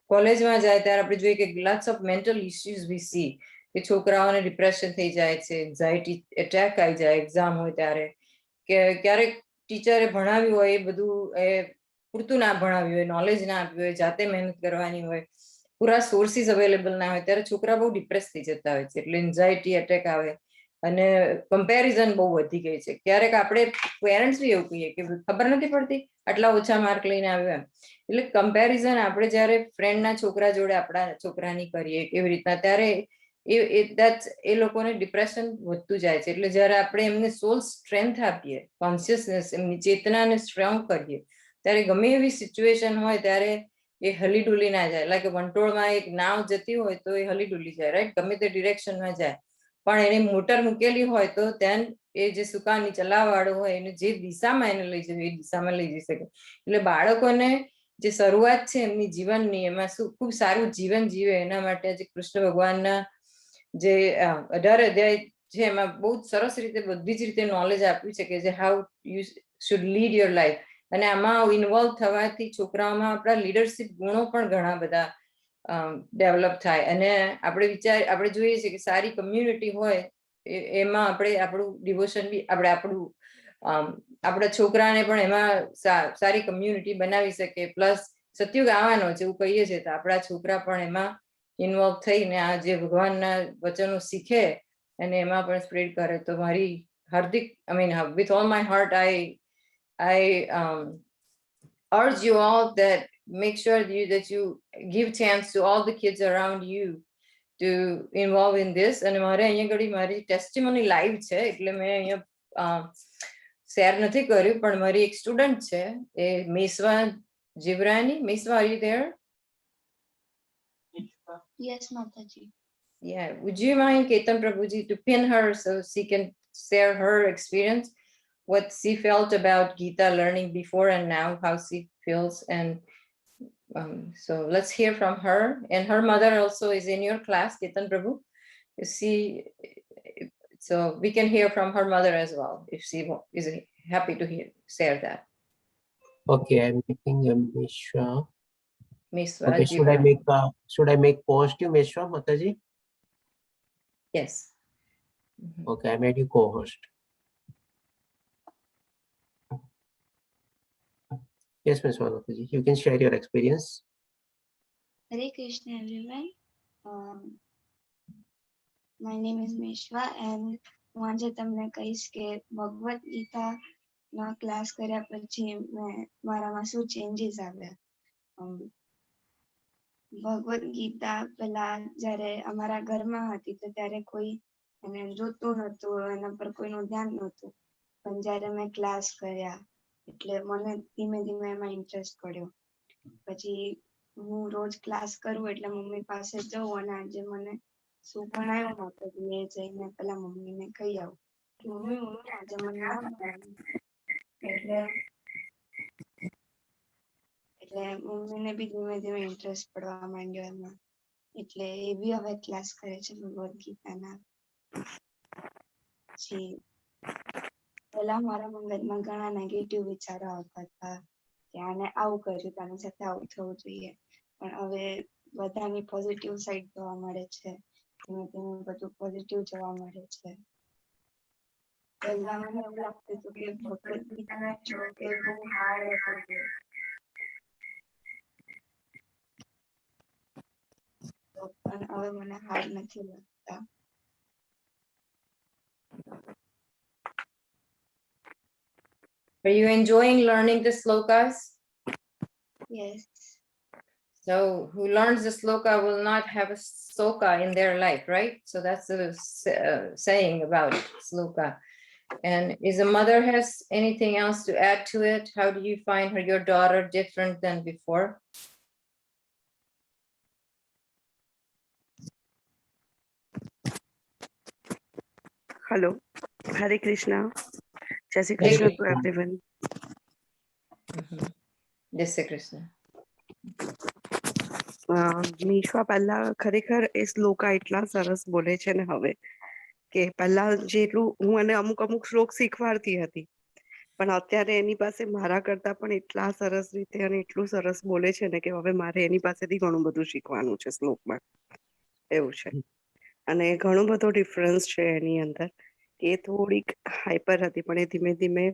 કોલેજમાં જાય ત્યારે આપણે જોઈએ કે lots of mental issues we see, કે છોકરાઓને ડિપ્રેશન થઈ જાય છે, એન્ઝાયટી એટેક આવી જાય એક્ઝામ હોય ત્યારે, કે ક્યારેક ટીચરે ભણાવ્યું હોય એ બધું એ પૂરતું ના ભણાવ્યું હોય, નોલેજ ના આપ્યું હોય, જાતે મહેનત કરવાની હોય, પૂરા સોર્સિસ અવેલેબલ ના હોય, ત્યારે છોકરા બહુ ડિપ્રેસ થઈ જતા હોય છે. એટલે એન્ઝાયટી એટેક આવે, અને કમ્પેરિઝન બહુ વધી ગઈ છે. ક્યારેક આપણે પેરેન્ટ્સ બી એવું કહીએ કે ખબર નથી પડતી આટલા ઓછા માર્ક લઈને આવ્યો એમ. એટલે કમ્પેરિઝન આપણે જ્યારે ફ્રેન્ડના છોકરા જોડે આપણા છોકરાની કરીએ કેવી રીતના, ત્યારે એ લોકોને ડિપ્રેશન વધતું જાય છે. એટલે જ્યારે આપણે એમને સોલ સ્ટ્રેન્થ આપીએ, કોન્શિયસનેસ, એમની ચેતનાને સ્ટ્રોંગ કરીએ, ત્યારે ગમે એવી સિચ્યુએશન હોય ત્યારે એ હલી ડુલી ના જાય. લાઈક વંટોળમાં એક નાવ જતી હોય તો એ હલી ડુલી જાય, રાઈટ, ગમે તે ડિરેક્શનમાં જાય. પણ એને મોટર મૂકેલી હોય તો ત્યાં એ જે સુકાની ચલાવવાળો હોય એને જે દિશામાં એને લઈ જવું એ દિશામાં લઈ જઈ શકે. એટલે બાળકોને જે શરૂઆત છે એમની જીવનની, એમાં શું ખૂબ સારું જીવન જીવે એના માટે આજે કૃષ્ણ ભગવાનના જે 18 અધ્યાય છે એમાં બહુ જ સરસ રીતે બધી જ રીતે નોલેજ આપ્યું છે કે જે how you should lead your life. અને આમાં ઇન્વોલ્વ થવાથી છોકરાઓમાં આપણા લીડરશિપ ગુણો પણ ઘણા બધા ડેવલપ થાય. અને આપણે જોઈએ છીએ કે સારી કમ્યુનિટી હોય એમાં આપણે આપણું ડિવોશન બી આપણા છોકરાને પણ એમાં સારી કમ્યુનિટી બનાવી શકે. પ્લસ સતયુગ આવવાનો છે એવું કહીએ છીએ તો આપણા છોકરા પણ એમાં ઇન્વોલ્વ થઈને આ જે ભગવાનના વચનો શીખે અને એમાં પણ સ્પ્રેડ કરે. તો મારી હાર્દિક with all my heart I urge you all that make sure that you give chance to all the kids around you to involve in this. અને મારે અહીંયા ઘડી મારી ટેસ્ટિમોની લાઈવ છે એટલે મેં અહીંયા શેર નથી કર્યું, પણ મારી એક સ્ટુડન્ટ છે એ મેસવા જીવરાની. મેસવા, are you there? Yes, Mataji. Yeah, would you mind, Ketan Prabhuji, to pin her so she can share her experience, what she felt about Gita learning before and now, how she feels? And so let's hear from her. And her mother also is in your class, Ketan Prabhu. So we can hear from her mother as well if she is happy to share that. Okay, I'm making a Mishra. Miss Okay, should I make co-host you, Mishra Mataji? Yes. Mhm. Okay, I made you co-host. Yes, Ms. Mataji, you can share your experience. Hare Krishna, everyone. My name is Mishwa and હું આજે તમને કહીશ કે ભગવદ ગીતાના class કર્યા પછી મારામાં શું ચેન્જીસ આવ્યા. ભગવદ ગીતા પેલા જ્યારે અમારા ઘરમાં હતી તો ત્યારે કોઈ એને જોતું નહોતું, એના પર કોઈનું ધ્યાન નહોતું. પણ જ્યારે મેં ક્લાસ કર્યા એટલે મને ધીમે ધીમે એમાં ઇન્ટરેસ્ટ પડ્યો. પછી હું રોજ ક્લાસ કરું એટલે મમ્મી પાસે જઉં અને આજે મને શું ભણાયું માતાજી એ જઈને પેલા મમ્મીને કહી આવું કે મમ્મી આજે મને આ ભણાયું. એટલે મમ્મીને બી ધીમે ધીમે ઇન્ટરેસ્ટ પડવા માંડ્યો એમાં. એટલે એ બી હવે ક્લાસ કરે છે ભગવદ ગીતાના. પછી પેલા મારા મગજમાં ઘણા નેગેટિવ વિચારો આવતા હતા કે આને આવું કર્યું તો આની સાથે આવું થવું જોઈએ. પણ હવે બધાની પોઝિટિવ સાઈડ જોવા મળે છે. ધીમે ધીમે બધું પોઝિટિવ જોવા મળે છે. પહેલા મને એવું લાગતું હતું કે ભગવદ ગીતાના શ્લોક એ બહુ હાર્ડ હતું. પણ હવે મને હાર્ડ નથી લાગતા. Are you enjoying learning the slokas? Yes. So who learns the sloka will not have a soka in their life, right? So that's the saying about sloka. And is the mother has anything else to add to it? How do you find your daughter different than before? Hello, Hare Krishna. Jai Shri Krishna to everyone. Jai Shri Krishna. મીશવા પહેલા ખરેખર એ શ્લોકા એટલા સરસ બોલે છે ને હવે કે પહેલા જેટલું હું એને અમુક શ્લોક શીખવાડતી હતી પણ અત્યારે એની પાસે મારા કરતા પણ એટલા સરસ રીતે અને એટલું સરસ બોલે છે ને કે હવે મારે એની પાસેથી ઘણું બધું શીખવાનું છે શ્લોકમાં. એવું છે. અને ઘણો બધો ડિફરન્સ છે એની અંદર. એ થોડીક હાઈપર હતી પણ એ ધીમે ધીમે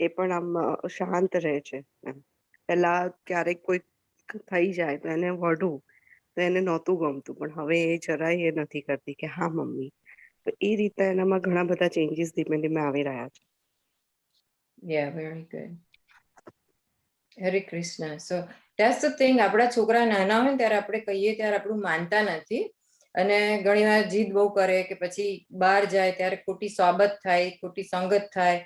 એ પણ આમ શાંત રહે છે. પેલા ક્યારેક કોઈ થઈ જાય તો એને વઢું તો એને નહોતું ગમતું પણ હવે એ જરાય એ નથી કરતી કે હા મમ્મી. તો એ રીતે એનામાં ઘણા બધા ચેન્જીસ ધીમે ધીમે આવી રહ્યા છે. Yeah, very good. Hare Krishna. So that's the thing. આપણા છોકરા નાના હોય ત્યારે આપણે કહીએ ત્યારે આપણું માનતા નથી અને ઘણીવાર જીદ બહુ કરે કે પછી બહાર જાય ત્યારે ખોટી સોબત થાય, ખોટી સંગત થાય,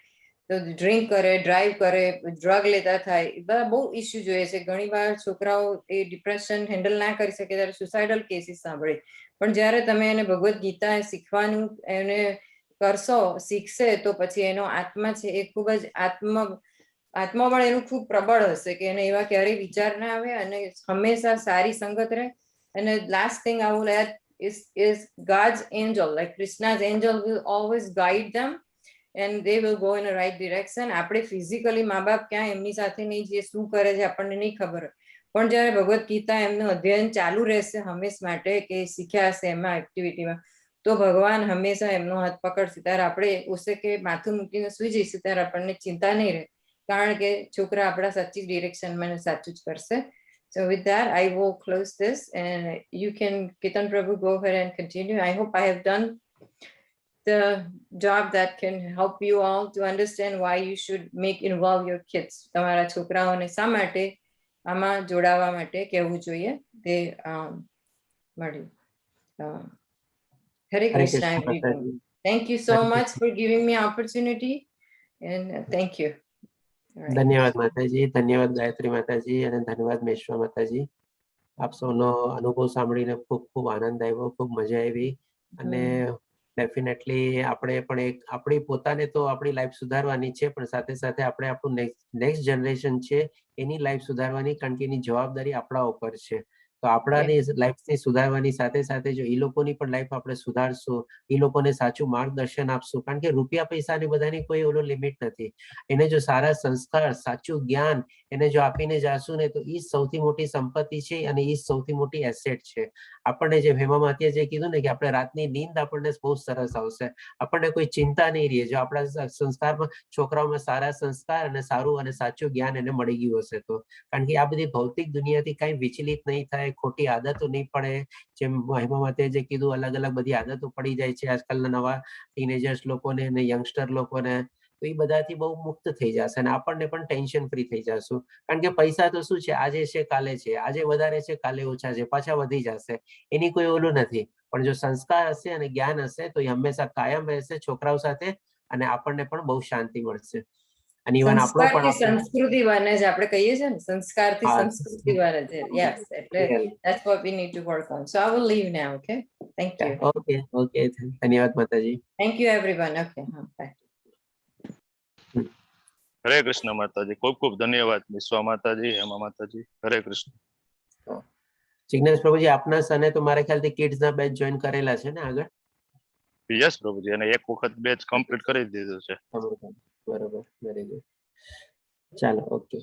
તો ડ્રિંક કરે, ડ્રાઈવ કરે, ડ્રગ લેતા થાય. બધા બહુ ઇસ્યુ જોઈએ છે. ઘણીવાર છોકરાઓ એ ડિપ્રેશન હેન્ડલ ના કરી શકે ત્યારે સુસાઇડલ કેસીસ સાંભળે. પણ જ્યારે તમે એને ભગવદ ગીતા શીખવાનું એને કરશો, શીખશે તો પછી એનો આત્મા છે એ ખૂબ જ આત્મબળ એનું ખૂબ પ્રબળ હશે કે એને એવા ક્યારેય વિચાર ના આવે અને હંમેશા સારી સંગત રહે. અને last thing I will add is God's angel, like Krishna's angel will always guide them and they will go in the right direction. આપણે ફિઝિકલી મા બાપ ક્યાં એમની સાથે નહીં જઈએ, શું કરે છે આપણને નહીં ખબર હોય, પણ જ્યારે ભગવદ ગીતા એમનું અધ્યયન ચાલુ રહેશે હંમેશ માટે કે શીખ્યા હશે એમાં એક્ટિવિટીમાં, તો ભગવાન હંમેશા એમનો હાથ પકડશે. ત્યારે આપણે ઓછે કે માથું મૂકીને સુઈ જઈશું ત્યારે આપણને ચિંતા નહીં રહે, કારણ કે છોકરા આપણા સાચી ડિરેક્શનમાં સાચું જ કરશે. So with that, I will close this and you can, Kirtan Prabhu, go ahead and continue. I hope I have done the job that can help you all to understand why you should involve your kids. તમારા છોકરાઓને શા માટે આમાં જોડાવા માટે કહેવું જોઈએ તે મળ્યું. Hare Krishna, everyone. Thank you so much for giving me opportunity and thank you. ધન્યવાદ માતાજી, ધન્યવાદ ગાયત્રી માતાજી અને ધન્યવાદ મેશ્વા માતાજી. આપ સૌનો અનુભવ સાંભળીને ખૂબ ખૂબ આનંદ આવ્યો, ખૂબ મજા આવી. અને ડેફિનેટલી આપણે પણ એક આપણી પોતાને તો આપણી લાઈફ સુધારવાની છે પણ સાથે સાથે આપણે આપણું નેક્સ્ટ જનરેશન છે એની લાઈફ સુધારવાની, કારણ કે એની જવાબદારી આપણા ઉપર છે. તો આપણાની લાઈફને સુધારવાની સાથે સાથે જો એ લોકોની પણ લાઈફ આપણે સુધારશું, એ લોકોને સાચું માર્ગદર્શન આપશું, કારણ કે રૂપિયા પૈસાની બધાની કોઈ ઓલો લિમિટ નથી. એને જો સારા સંસ્કાર, સાચું જ્ઞાન એને જો આપીને જાશું ને તો એ સૌથી મોટી સંપત્તિ છે અને એ સૌથી મોટી એસેટ છે. આપણને જે હેમા માથીએ જે કીધું ને કે આપણે રાતની નીંદ આપણને બહુ સરસ આવશે, આપણને કોઈ ચિંતા નહીં રહે જો આપણા સંસ્કારમાં, છોકરાઓમાં સારા સંસ્કાર અને સારું અને સાચું જ્ઞાન એને મળી ગયું હશે તો. કારણ કે આ બધી ભૌતિક દુનિયાથી કઈ વિચલિત નહીં થાય, ખોટી આદતો નહીં પડે. જેમ હેમા માથીએ જે કીધું અલગ અલગ બધી આદતો પડી જાય છે આજકાલના નવા ટીનેજર્સ લોકોને અને યંગસ્ટર લોકોને, તો એ બધાથી બહુ મુક્ત થઈ જશે અને આપણને પણ ટેન્શન ફ્રી થઈ જશું. કારણ કે પૈસા તો શું છે, આજે છે કાલે છે, આજે વધારે છે કાલે ઓછા છે, પાછા વધી જશે, એની કોઈ ઓલું નથી. પણ જો સંસ્કાર હશે અને જ્ઞાન હશે તો એ હંમેશા કાયમ રહેશે છોકરાઓ સાથે અને આપણને પણ બહુ શાંતિ મળશે. અને ઇવન આપણો પણ સંસ્કૃતિ બને છે, આપણે કહીએ છીએ ને સંસ્કારથી સંસ્કૃતિ બને છે. યસ, એટલે that's what we need to work on. So I will leave now. Okay, thank you. Okay, ધન્યવાદ માતાજી. Thank you everyone. Okay, bye. હરે કૃષ્ણ માતાજી, ખૂબ ખૂબ ધન્યવાદ વિશ્વા માતાજી, હેમા માતાજી. હરે કૃષ્ણ. જિજ્ઞેશ પ્રભુજી, આપના સને તો મારા ખ્યાલથી કિડ્સ ના બેચ જોઈન કરેલા છે ને આગળ? યસ પ્રભુજી, અને એક વખત બેચ કમ્પ્લીટ કરી દીધું છે. બરોબર, વેરી ગુડ. ચાલો, ઓકે,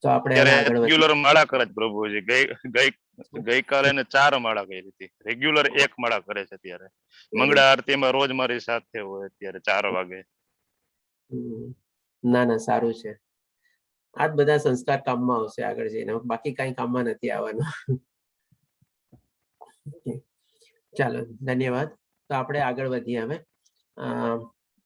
તો આપણે આગળ રેગ્યુલર માળા કરે છે પ્રભુજી. ગઈકાલે ને 4 માળા કરી હતી, રેગ્યુલર 1 માળા કરે છે અત્યારે. મંગળા આરતીમાં રોજ મારી સાથે હોય અત્યારે 4 વાગે. ના, સારું છે. આ જ બધા સંસ્કાર કામમાં આવશે આગળ જઈને, બાકી કઈ કામમાં નથી આવવાનું. ચાલો, ધન્યવાદ. તો આપણે આગળ વધીએ હવે.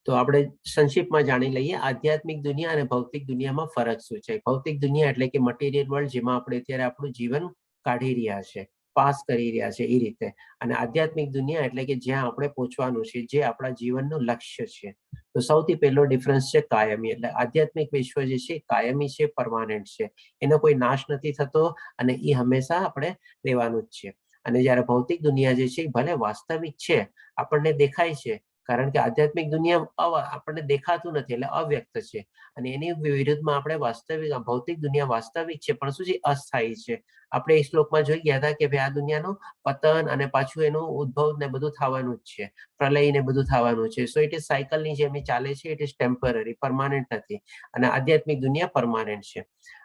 તો આપણે સંક્ષિપ્તમાં જાણી લઈએ આધ્યાત્મિક દુનિયા અને ભૌતિક દુનિયામાં ફરક શું છે. ભૌતિક દુનિયા એટલે કે મટીરિયલ વર્લ્ડ, જેમાં આપણે અત્યારે આપણું જીવન કાઢી રહ્યા છે, પાસ કરી રહ્યા છે એ રીતે. અને આધ્યાત્મિક દુનિયા એટલે કે જ્યાં આપણે પહોંચવાનું છે, જે આપણા જીવનનું લક્ષ્ય છે. તો સૌથી પહેલો ડિફરન્સ છે કાયમી. એટલે આધ્યાત્મિક વિશ્વ જે છે કાયમી છે, પરમાનન્ટ છે, એનો કોઈ નાશ નથી થતો અને એ હંમેશા આપણે રહેવાનું જ છે. અને જ્યારે ભૌતિક દુનિયા જે છે ભલે વાસ્તવિક છે, આપણને દેખાય છે, કારણ કે આધ્યાત્મિક દુનિયા આપણને દેખાતું નથી એટલે અવ્યક્ત છે. અને એની વિરુદ્ધમાં આપણે વાસ્તવિક ભૌતિક દુનિયા વાસ્તવિક છે પણ શું છે, અસ્થાયી છે. આપણે એ શ્લોકમાં જોઈ ગયા હતા કે ભાઈ આ દુનિયાનું પતન અને પાછું એનું ઉદ્ભવ ને બધું થવાનું જ છે, પ્રલય ને બધું થવાનું છે. સો ઇટ ઇઝ સાયકલની જેમ ચાલે છે, ઇટ ઇઝ ટેમ્પરરી, પરમાનન્ટ નથી. અને આધ્યાત્મિક દુનિયા પરમાનન્ટ છે.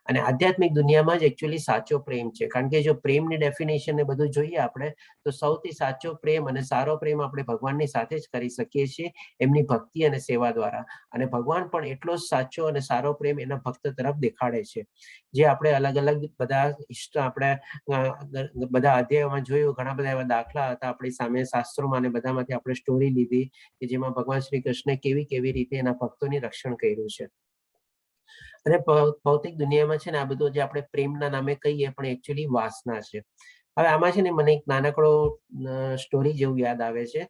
અને આધ્યાત્મિક દુનિયામાં જ એકચ્યુઅલી સાચો પ્રેમ છે. કારણ કે જો પ્રેમની ડેફિનેશન ને બધું જોઈએ આપણે, તો સૌથી સાચો પ્રેમ અને સારો પ્રેમ આપણે ભગવાનની સાથે જ કરી શકીએ છીએ, એમની ભક્તિ અને સેવા દ્વારા. અને ભગવાન પણ એટલો જ સાચો અને સારો પ્રેમ એના ભક્ત તરફ દેખાડે છે, જે આપણે અલગ અલગ બધા આપણે બધા અધ્યાયોમાં જોયું. ઘણા બધા એવા દાખલા હતા આપણી સામે શાસ્ત્રોમાં અને બધામાંથી આપણે સ્ટોરી લીધી કે જેમાં ભગવાન શ્રી કૃષ્ણે કેવી રીતે એના ભક્તોની રક્ષણ કર્યું છે. અને ભૌતિક દુનિયામાં છે ને આ બધું જે આપણે પ્રેમના નામે કહીએ પણ એકચ્યુઅલી વાસના છે. હવે આમાં છે ને મને એક નાનકડો સ્ટોરી જેવું યાદ આવે છે.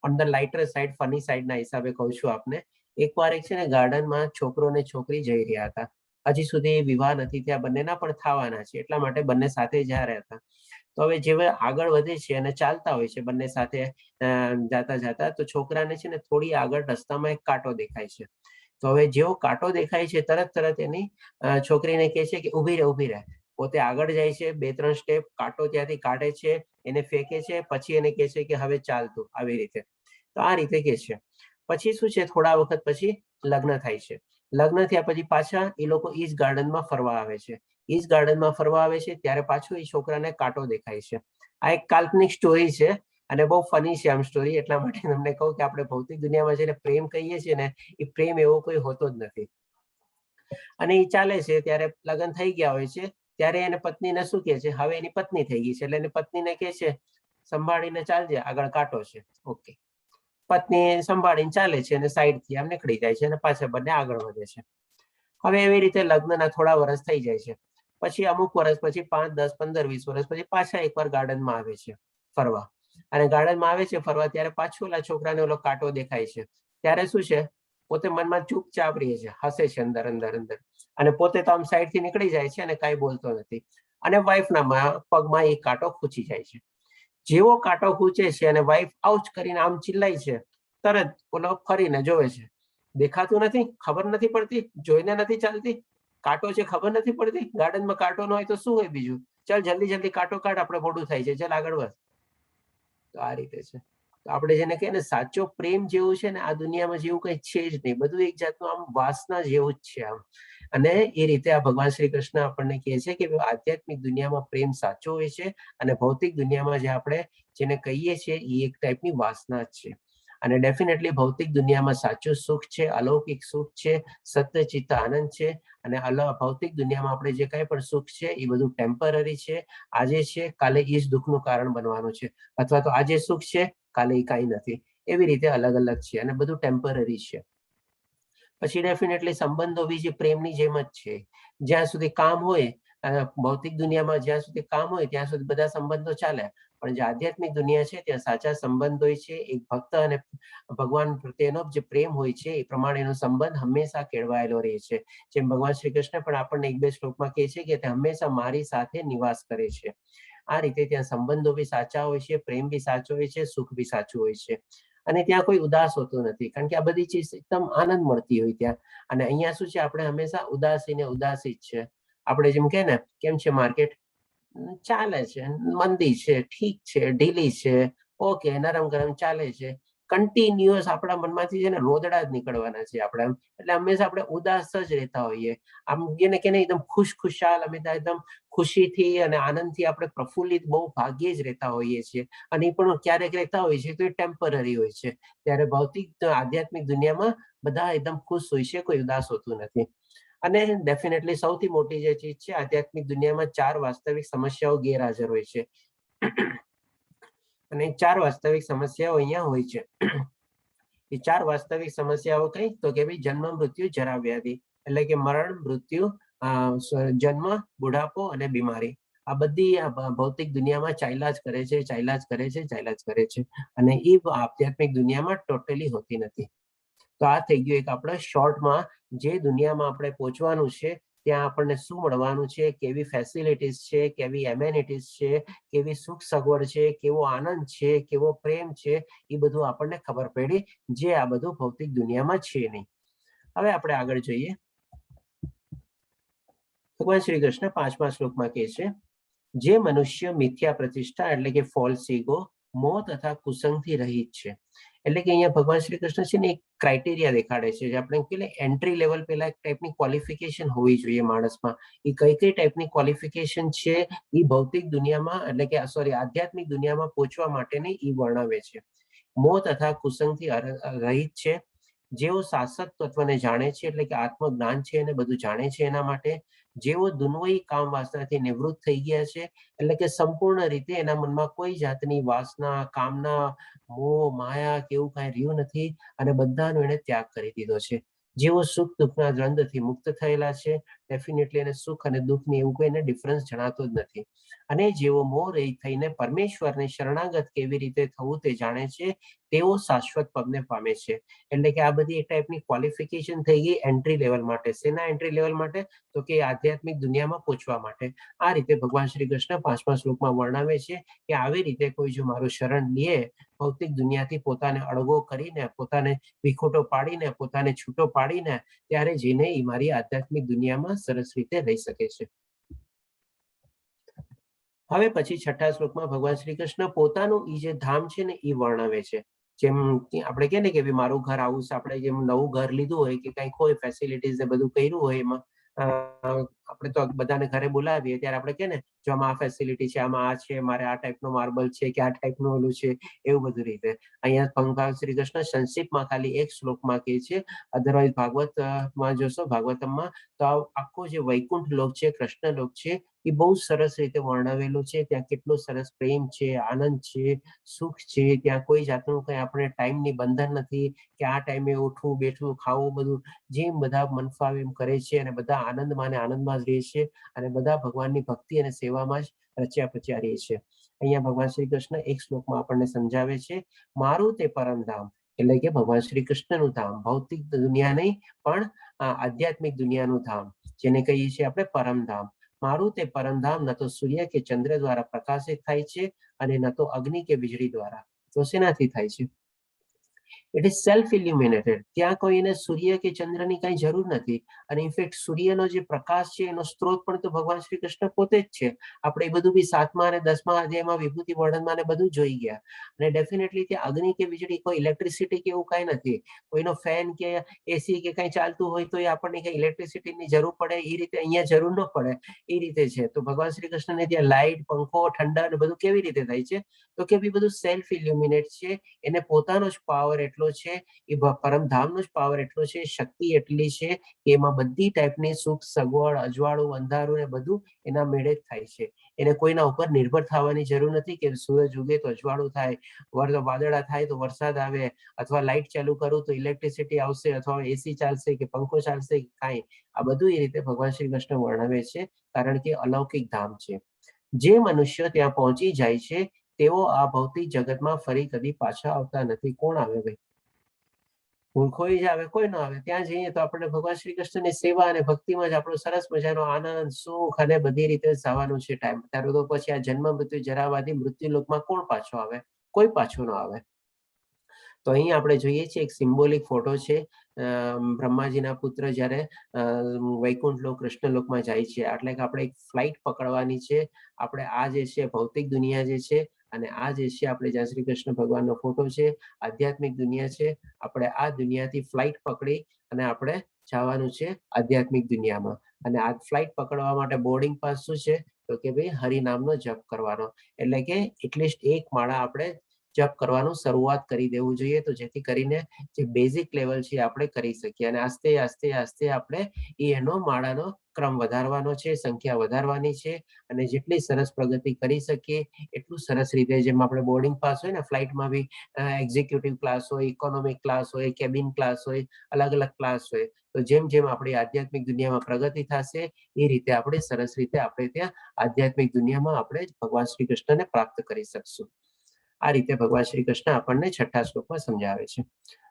On the lighter side, funny સાઈડના હિસાબે કહું છું આપને. એકવાર એક છે ને ગાર્ડનમાં છોકરો ને છોકરી જઈ રહ્યા હતા. હજી સુધી વિવાહ નથી થયા, બંનેના પણ થવાના છે, એટલા માટે બંને સાથે જઈ રહ્યા હતા. તો હવે જે આગળ વધે છે અને ચાલતા હોય છે બંને સાથે જાતા તો છોકરાને છે ને થોડી આગળ રસ્તામાં એક કાંટો દેખાય છે. તો હવે જેવો કાંટો દેખાય છે તરત એની છોકરીને કહે છે કે ઊભી રહે. પોતે આગળ જાય છે, 2-3 સ્ટેપ, કાંટો ત્યાંથી કાઢે છે, એને ફેંકે છે, પછી એને કહે છે કે હવે ચાલતું, આવી રીતે. તો આ રીતે કહે છે. પછી શું છે, થોડા વખત પછી લગ્ન થાય છે. લગ્ન થયા પછી પાછા એ લોકો ઈ જ ગાર્ડનમાં ફરવા આવે છે. ઈ જ ગાર્ડનમાં ફરવા આવે છે ત્યારે પાછું એ છોકરાને કાંટો દેખાય છે. આ એક કાલ્પનિક સ્ટોરી છે અને બહુ ફની છે આમ સ્ટોરી. એટલા માટે તમને કહું કે આપણે ભૌતિક દુનિયામાં જેને પ્રેમ કહીએ છીએ ને, એ પ્રેમ એવો કોઈ હોતો જ નથી. અને એ ચાલે છે ત્યારે લગ્ન થઈ ગયા હોય છે, ત્યારે એને પત્નીને શું કહે છે, હવે એની પત્ની થઈ ગઈ છે એટલે એની પત્નીને કહે છે સંભાળીને ચાલજે, આગળ કાંટો છે. ઓકે, પત્ની સંભાળીને ચાલે છે અને સાઈડથી આમ નીકળી જાય છે અને પાછા બંને આગળ વધે છે. હવે એવી રીતે લગ્નના થોડા વર્ષ થઈ જાય છે. પછી અમુક વર્ષ પછી 5, 10, 15, 20 વર્ષ પછી પાછા એકવાર ગાર્ડનમાં આવે છે ફરવા. અને ગાર્ડનમાં આવે છે ફરવા ત્યારે પાછું ઓલા છોકરાને ઓલો કાંટો દેખાય છે. ત્યારે શું છે, પોતે મનમાં ચૂપચાપ રહે છે, હસે છે અંદર અને પોતે તો આમ સાઈડથી નીકળી જાય છે અને કાંઈ બોલતો નથી. અને વાઈફના પગમાં એ કાંટો ખૂંચી જાય છે. જેવો કાંટો ખૂંચે છે અને વાઈફ આઉચ કરીને આમ ચિલ્લાય છે, તરત ઓલો ફરીને જોવે છે, દેખાતું નથી, ખબર નથી પડતી, જોઈને નથી ચાલતી. કાંટો છે ખબર નથી પડતી, ગાર્ડનમાં કાંટો ન હોય તો શું હોય બીજું, ચાલ જલ્દી જલ્દી કાંટો કાઢ, આપણે મોડું થાય છે, ચાલ આગળ વધ. તો આ રીતે છે. તો આપણે જેને કહીએ ને સાચો પ્રેમ જેવું છે ને આ દુનિયામાં જેવું કઈ છે જ નહીં, બધું એક જાતનું આમ વાસના જેવું જ છે આમ. અને એ રીતે આ ભગવાન શ્રી કૃષ્ણ આપણને કહે છે કે આધ્યાત્મિક દુનિયામાં પ્રેમ સાચો હોય છે અને ભૌતિક દુનિયામાં જે આપણે જેને કહીએ છીએ એ એક ટાઈપની વાસના જ છે. અને ડેફિનેટલી ભૌતિક દુનિયામાં સાચું સુખ છે, અલૌકિક સુખ છે, સત્યચિત્ત આનંદ છે. અને ભૌતિક દુનિયામાં આપણે જે કાંઈ પણ સુખ છે એ બધું ટેમ્પરરી છે, આજે છે કાલે એ જ દુઃખનું કારણ બનવાનું છે, અથવા તો આજે સુખ છે કાલે એ કાંઈ નથી. એવી રીતે અલગ અલગ છે અને બધું ટેમ્પરરી છે. પછી ડેફિનેટલી સંબંધો બી જે પ્રેમની જેમ જ છે. જ્યાં સુધી કામ હોય, ભૌતિક દુનિયામાં જ્યાં સુધી કામ હોય ત્યાં સુધી બધા સંબંધો ચાલે, પણ જે આધ્યાત્મિક દુનિયા છે ત્યાં સાચા સંબંધ હોય છે. એક ભક્ત અને ભગવાન પ્રત્યેનો જે પ્રેમ હોય છે એ પ્રમાણેનો સંબંધ હંમેશા કેળવાયેલો રહે છે. જેમ ભગવાન શ્રી કૃષ્ણ પણ આપણને એક બે શ્લોકમાં કહે છે કે તે હંમેશા મારી સાથે નિવાસ કરે છે. આ રીતે ત્યાં સંબંધો બી સાચા હોય છે, પ્રેમ બી સાચો હોય છે, સુખ બી સાચું હોય છે. અને ત્યાં કોઈ ઉદાસ હોતું નથી, કારણ કે આ બધી ચીજ એકદમ આનંદ મળતી હોય ત્યાં. અને અહીંયા શું છે, આપણે હંમેશા ઉદાસી ને ઉદાસી જ છે. આપણે જેમ કે ને કેમ છે માર્કેટ, ચાલે છે, મંદી છે, ઠીક છે, ઢીલી છે, ઓકે, નરમ ગરમ ચાલે છે. કન્ટિન્યુઅસ આપણા મનમાંથી છે ને રોદડા જ નીકળવાના છે આપણે, એટલે હંમેશા આપણે ઉદાસ જ રહેતા હોઈએ. આમ જેને કે એકદમ ખુશખુશાલ, અમે એકદમ ખુશીથી અને આનંદથી આપણે પ્રફુલ્લિત બહુ ભાગ્યે જ રહેતા હોઈએ છીએ. અને એ પણ ક્યારેક રહેતા હોય છે તો એ ટેમ્પરરી હોય છે. ત્યારે ભૌતિક આધ્યાત્મિક દુનિયામાં બધા એકદમ ખુશ હોય છે, કોઈ ઉદાસ હોતું નથી. અને ડેફિનેટલી સૌથી મોટી જે ચીજ છે, આધ્યાત્મિક દુનિયામાં 4 વાસ્તવિક સમસ્યાઓ ગેરહાજર હોય છે. અને 4 વાસ્તવિક સમસ્યાઓ અહીંયા હોય છે. એ 4 વાસ્તવિક સમસ્યાઓ કઈ, તો કે ભાઈ જન્મ, મૃત્યુ, જરા, વ્યાધિ, એટલે કે મરણ, મૃત્યુ, જન્મ, બુઢાપો અને બીમારી. આ બધી ભૌતિક દુનિયામાં ચાલ્યા જ કરે છે, ચાલ્યા જ કરે છે, ચાલ્યા જ કરે છે. અને એ આધ્યાત્મિક દુનિયામાં ટોટલી હોતી નથી. તો આ થઈ ગયું એક આપણે શોર્ટમાં જે દુનિયામાં આપણે પહોંચવાનું છે ત્યાં આપણને શું મળવાનું છે, કેવી ફેસિલિટીઝ છે, કેવી એમેનિટીઝ છે, કેવી સુખ સગવડ છે, કેવો આનંદ છે, કેવો પ્રેમ છે, એ બધું આપણને ખબર પડી, જે આ બધું ભૌતિક દુનિયામાં છે નહીં. હવે આપણે આગળ જોઈએ. ભગવાન શ્રી કૃષ્ણ 5મા શ્લોકમાં કહે છે, જે મનુષ્ય મિથ્યા પ્રતિષ્ઠા એટલે કે ફોલ્સ ઈગો, મોહ તથા કુસંગથી રહિત છે. એટલે કે અહીંયા ભગવાન શ્રી કૃષ્ણ છે ને એક ક્રાઇટેરિયા દેખાડે છે, જે આપણે કહીએ એન્ટ્રી લેવલ પહેલા એક ટાઈપની ક્વોલિફિકેશન હોવી જોઈએ માણસમાં. એ કઈ કઈ ટાઈપની ક્વોલિફિકેશન છે એ ભૌતિક દુનિયામાં, એટલે કે સોરી આધ્યાત્મિક દુનિયામાં પહોંચવા માટેની એ વર્ણવે છે. મોહ તથા કુસંગથી રહિત છે, જેઓ શાશ્વત તત્વને જાણે છે, એટલે કે આત્મજ્ઞાન છે અને બધું જાણે છે એના માટે. જેઓ દુન્વયી કામ વાસનાથી નિવૃત્ત થઈ ગયા છે, એટલે કે સંપૂર્ણ રીતે એના મનમાં કોઈ જાતની વાસના, કામના, મોહ, માયા કેવું કાંઈ રહ્યું નથી અને બધાનો એને ત્યાગ કરી દીધો છે. જેઓ સુખ દુઃખના દ્વંદ્વથી મુક્ત થયેલા છે, ડેફિનેટલી એને સુખ અને દુઃખની એવું કોઈ ડિફરન્સ જણાતો જ નથી. અને જેઓ મોહ રહિત થઈને પરમેશ્વરને શરણાગત કેવી રીતે થવું તે જાણે છે, તેઓ શાશ્વત પદને પામે છે. એટલે કે આ બધી એક ટાઈપની ક્વોલિફિકેશન થઈ ગઈ એન્ટ્રી લેવલ માટે. શેના એન્ટ્રી લેવલ માટે? તો કે આધ્યાત્મિક દુનિયામાં પહોંચવા માટે. આ રીતે ભગવાન શ્રી કૃષ્ણ 5મા શ્લોકમાં વર્ણવે છે કે આવી રીતે કોઈ જો મારું શરણ લે, ભૌતિક દુનિયાથી પોતાને અળગો કરીને, પોતાને વિખોટો પાડીને, પોતાને છૂટો પાડીને, ત્યારે જઈને એ મારી આધ્યાત્મિક દુનિયામાં સરસ રીતે રહી શકે છે. હવે પછી 6ઠા શ્લોકમાં ભગવાન શ્રી કૃષ્ણ પોતાનું એ જે ધામ છે ને એ વર્ણવે છે. જેમ આપણે કહે ને કે મારું ઘર આવું છે, આપણે જેમ નવું ઘર લીધું હોય કે કંઈક હોય ફેસિલિટીઝ ને બધું કર્યું હોય, એમાં આપણે તો બધાને ઘરે બોલાવીએ ત્યારે આપણે કે ને જો આમાં આ ફેસિલિટી છે, આમાં આ છે, મારે આ ટાઈપનો માર્બલ છે કે આ ટાઈપનું ઓલું છે, એવું બધું રીતે. અહીંયા ભગવાન શ્રી કૃષ્ણ સંક્ષિપ્તમાં ખાલી એક શ્લોકમાં કહે છે. અધરવાઇઝ ભાગવતમાં જોશો, ભાગવતમમાં તો આખો જે વૈકુંઠ લોક છે, કૃષ્ણ લોક છે, એ બહુ સરસ રીતે વર્ણવેલું છે. ત્યાં કેટલો સરસ પ્રેમ છે, આનંદ છે, સુખ છે. ત્યાં કોઈ જાતનું કઈ આપણે ટાઈમની બંધન નથી કે આ ટાઈમે ઉઠવું, બેઠવું, ખાવું, બધું જેમ બધા મન ફાવે એમ કરે છે અને બધા આનંદમાં ને આનંદમાં જ રહે છે અને બધા ભગવાનની ભક્તિ અને સેવામાં જ રચ્યા પચ્યા રહે છે. અહીંયા ભગવાન શ્રી કૃષ્ણ એક શ્લોકમાં આપણને સમજાવે છે, મારું તે પરમધામ, એટલે કે ભગવાન શ્રી કૃષ્ણનું ધામ, ભૌતિક દુનિયા નહીં પણ આધ્યાત્મિક દુનિયાનું ધામ, જેને કહીએ છીએ આપણે પરમધામ. મારું તે પરમધામ ન તો સૂર્ય કે ચંદ્ર દ્વારા પ્રકાશિત થાય છે અને ન તો અગ્નિ કે વીજળી દ્વારા. તો શેનાથી થાય છે? It is self ઇલ્યુમિનેટેડ. ત્યાં કોઈને સૂર્ય કે ચંદ્રની કઈ જરૂર નથી. અને ઇનફેક્ટ સૂર્યનો જે પ્રકાશ છે એનો સ્ત્રોત પણ તો ભગવાન શ્રી કૃષ્ણ પોતે જ છે. આપણે એ બધું બી 7મા અને 10મા અધ્યાયમાં વિભૂતિ વર્ણનમાં ને બધું જોઈ ગયા. અને ડેફિનેટલી ત્યાં અગ્નિ કે વીજળી, કોઈ ઇલેક્ટ્રિસિટી કે એવું કઈ નથી. કોઈનો ફેન કે એસી કે કઈ ચાલતું હોય તો એ આપણને કઈ ઇલેક્ટ્રિસિટીની જરૂર પડે એ રીતે અહીંયા જરૂર ન પડે એ રીતે છે. તો ભગવાન શ્રી કૃષ્ણને ત્યાં લાઇટ, પંખો, ઠંડા ને બધું કેવી રીતે થાય છે? તો કે બધું સેલ્ફ ઇલ્યુમિનેટ છે. એને પોતાનો જ પાવર એટલો છે, એ પરમધામનો જ પાવર એટલો છે, શક્તિ એટલી છે કે એમાં બધી ટાઈપની સુખ સગવડ, અજવાળું, અંધારું ને બધું એના મેળે જ થાય છે. એને કોઈના ઉપર નિર્ભર થવાની જરૂર નથી કે સૂરજ ઉગે તો અજવાળું થાય, વાદળા થાય તો વરસાદ આવે, અથવા લાઇટ ચાલુ કરું તો ઇલેક્ટ્રિસિટી આવશે, અથવા એસી ચાલશે કે પંખો ચાલશે, કાંઈ. આ બધું એ રીતે ભગવાન શ્રી કૃષ્ણ વર્ણવે છે, કારણ કે અલૌકિક ધામ છે. જે મનુષ્ય ત્યાં પહોંચી જાય છે તેઓ આ ભૌતિક જગતમાં ફરી કદી પાછા આવતા નથી. કોણ આવે ભાઈ? કોઈ જ આવે? કોઈ ન આવે. ત્યાં જઈએ તો આપણે ભગવાન શ્રી કૃષ્ણની સેવા અને ભક્તિમાં જ આપણો સરસ મજાનો આનંદ, સુખ અને બધી રીતે જવાનું છે ટાઈમ. ત્યારે તો પછી આ જન્મ મૃત્યુ જરાવાદી મૃત્યુલોકમાં કોણ પાછો આવે? કોઈ પાછો ન આવે. તો અહીં આપણે જોઈએ છીએ એક સિમ્બોલિક ફોટો છે. બ્રહ્માજીના પુત્ર જ્યારે વૈકુંઠ લોક, કૃષ્ણ લોકમાં જાય છે, એટલે કે આપણે એક ફ્લાઇટ પકડવાની છે. આપણે આ જે છે ભૌતિક દુનિયા જે છે, અને આ જે છે આપણે જ્યાં શ્રી કૃષ્ણ ભગવાનનો ફોટો છે, આધ્યાત્મિક દુનિયા છે. આપણે આ દુનિયાથી ફ્લાઇટ પકડી અને આપણે જવાનું છે આધ્યાત્મિક દુનિયામાં. અને આ ફ્લાઇટ પકડવા માટે બોર્ડિંગ પાસ શું છે? તો કે ભાઈ હરિનામનો જપ કરવાનો. એટલે કે એટલીસ્ટ એક માળા આપણે જપ કરવાનું શરૂઆત કરી દેવું જોઈએ, તો જેથી કરીને જે બેઝિક લેવલ છે આપણે કરી શકીએ. અને આસ્તે આસ્તે આસ્તે આપણે એનો માળાનો ક્રમ વધારવાનો છે, સંખ્યા વધારવાની છે. અને જેટલી સરસ પ્રગતિ કરી શકીએ એટલું સરસ રીતે, જેમ આપણે બોર્ડિંગ પાસ હોય ને ફ્લાઇટમાં બી એક્ઝિક્યુટિવ ક્લાસ હોય, ઇકોનોમિક ક્લાસ હોય, કેબિન ક્લાસ હોય, અલગ અલગ ક્લાસ હોય. તો જેમ જેમ આપણી આધ્યાત્મિક દુનિયામાં પ્રગતિ થશે એ રીતે આપણે સરસ રીતે આપણે ત્યાં આધ્યાત્મિક દુનિયામાં આપણે ભગવાન શ્રી કૃષ્ણને પ્રાપ્ત કરી શકશું. આ રીતે ભગવાન શ્રી કૃષ્ણ આપણને 6થા શ્લોકમાં સમજાવે છે.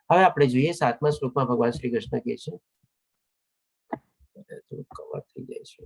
હવે આપણે જોઈએ 7મા શ્લોકમાં ભગવાન શ્રી કૃષ્ણ કહે છે, થોડું કવર થઈ જાય છે.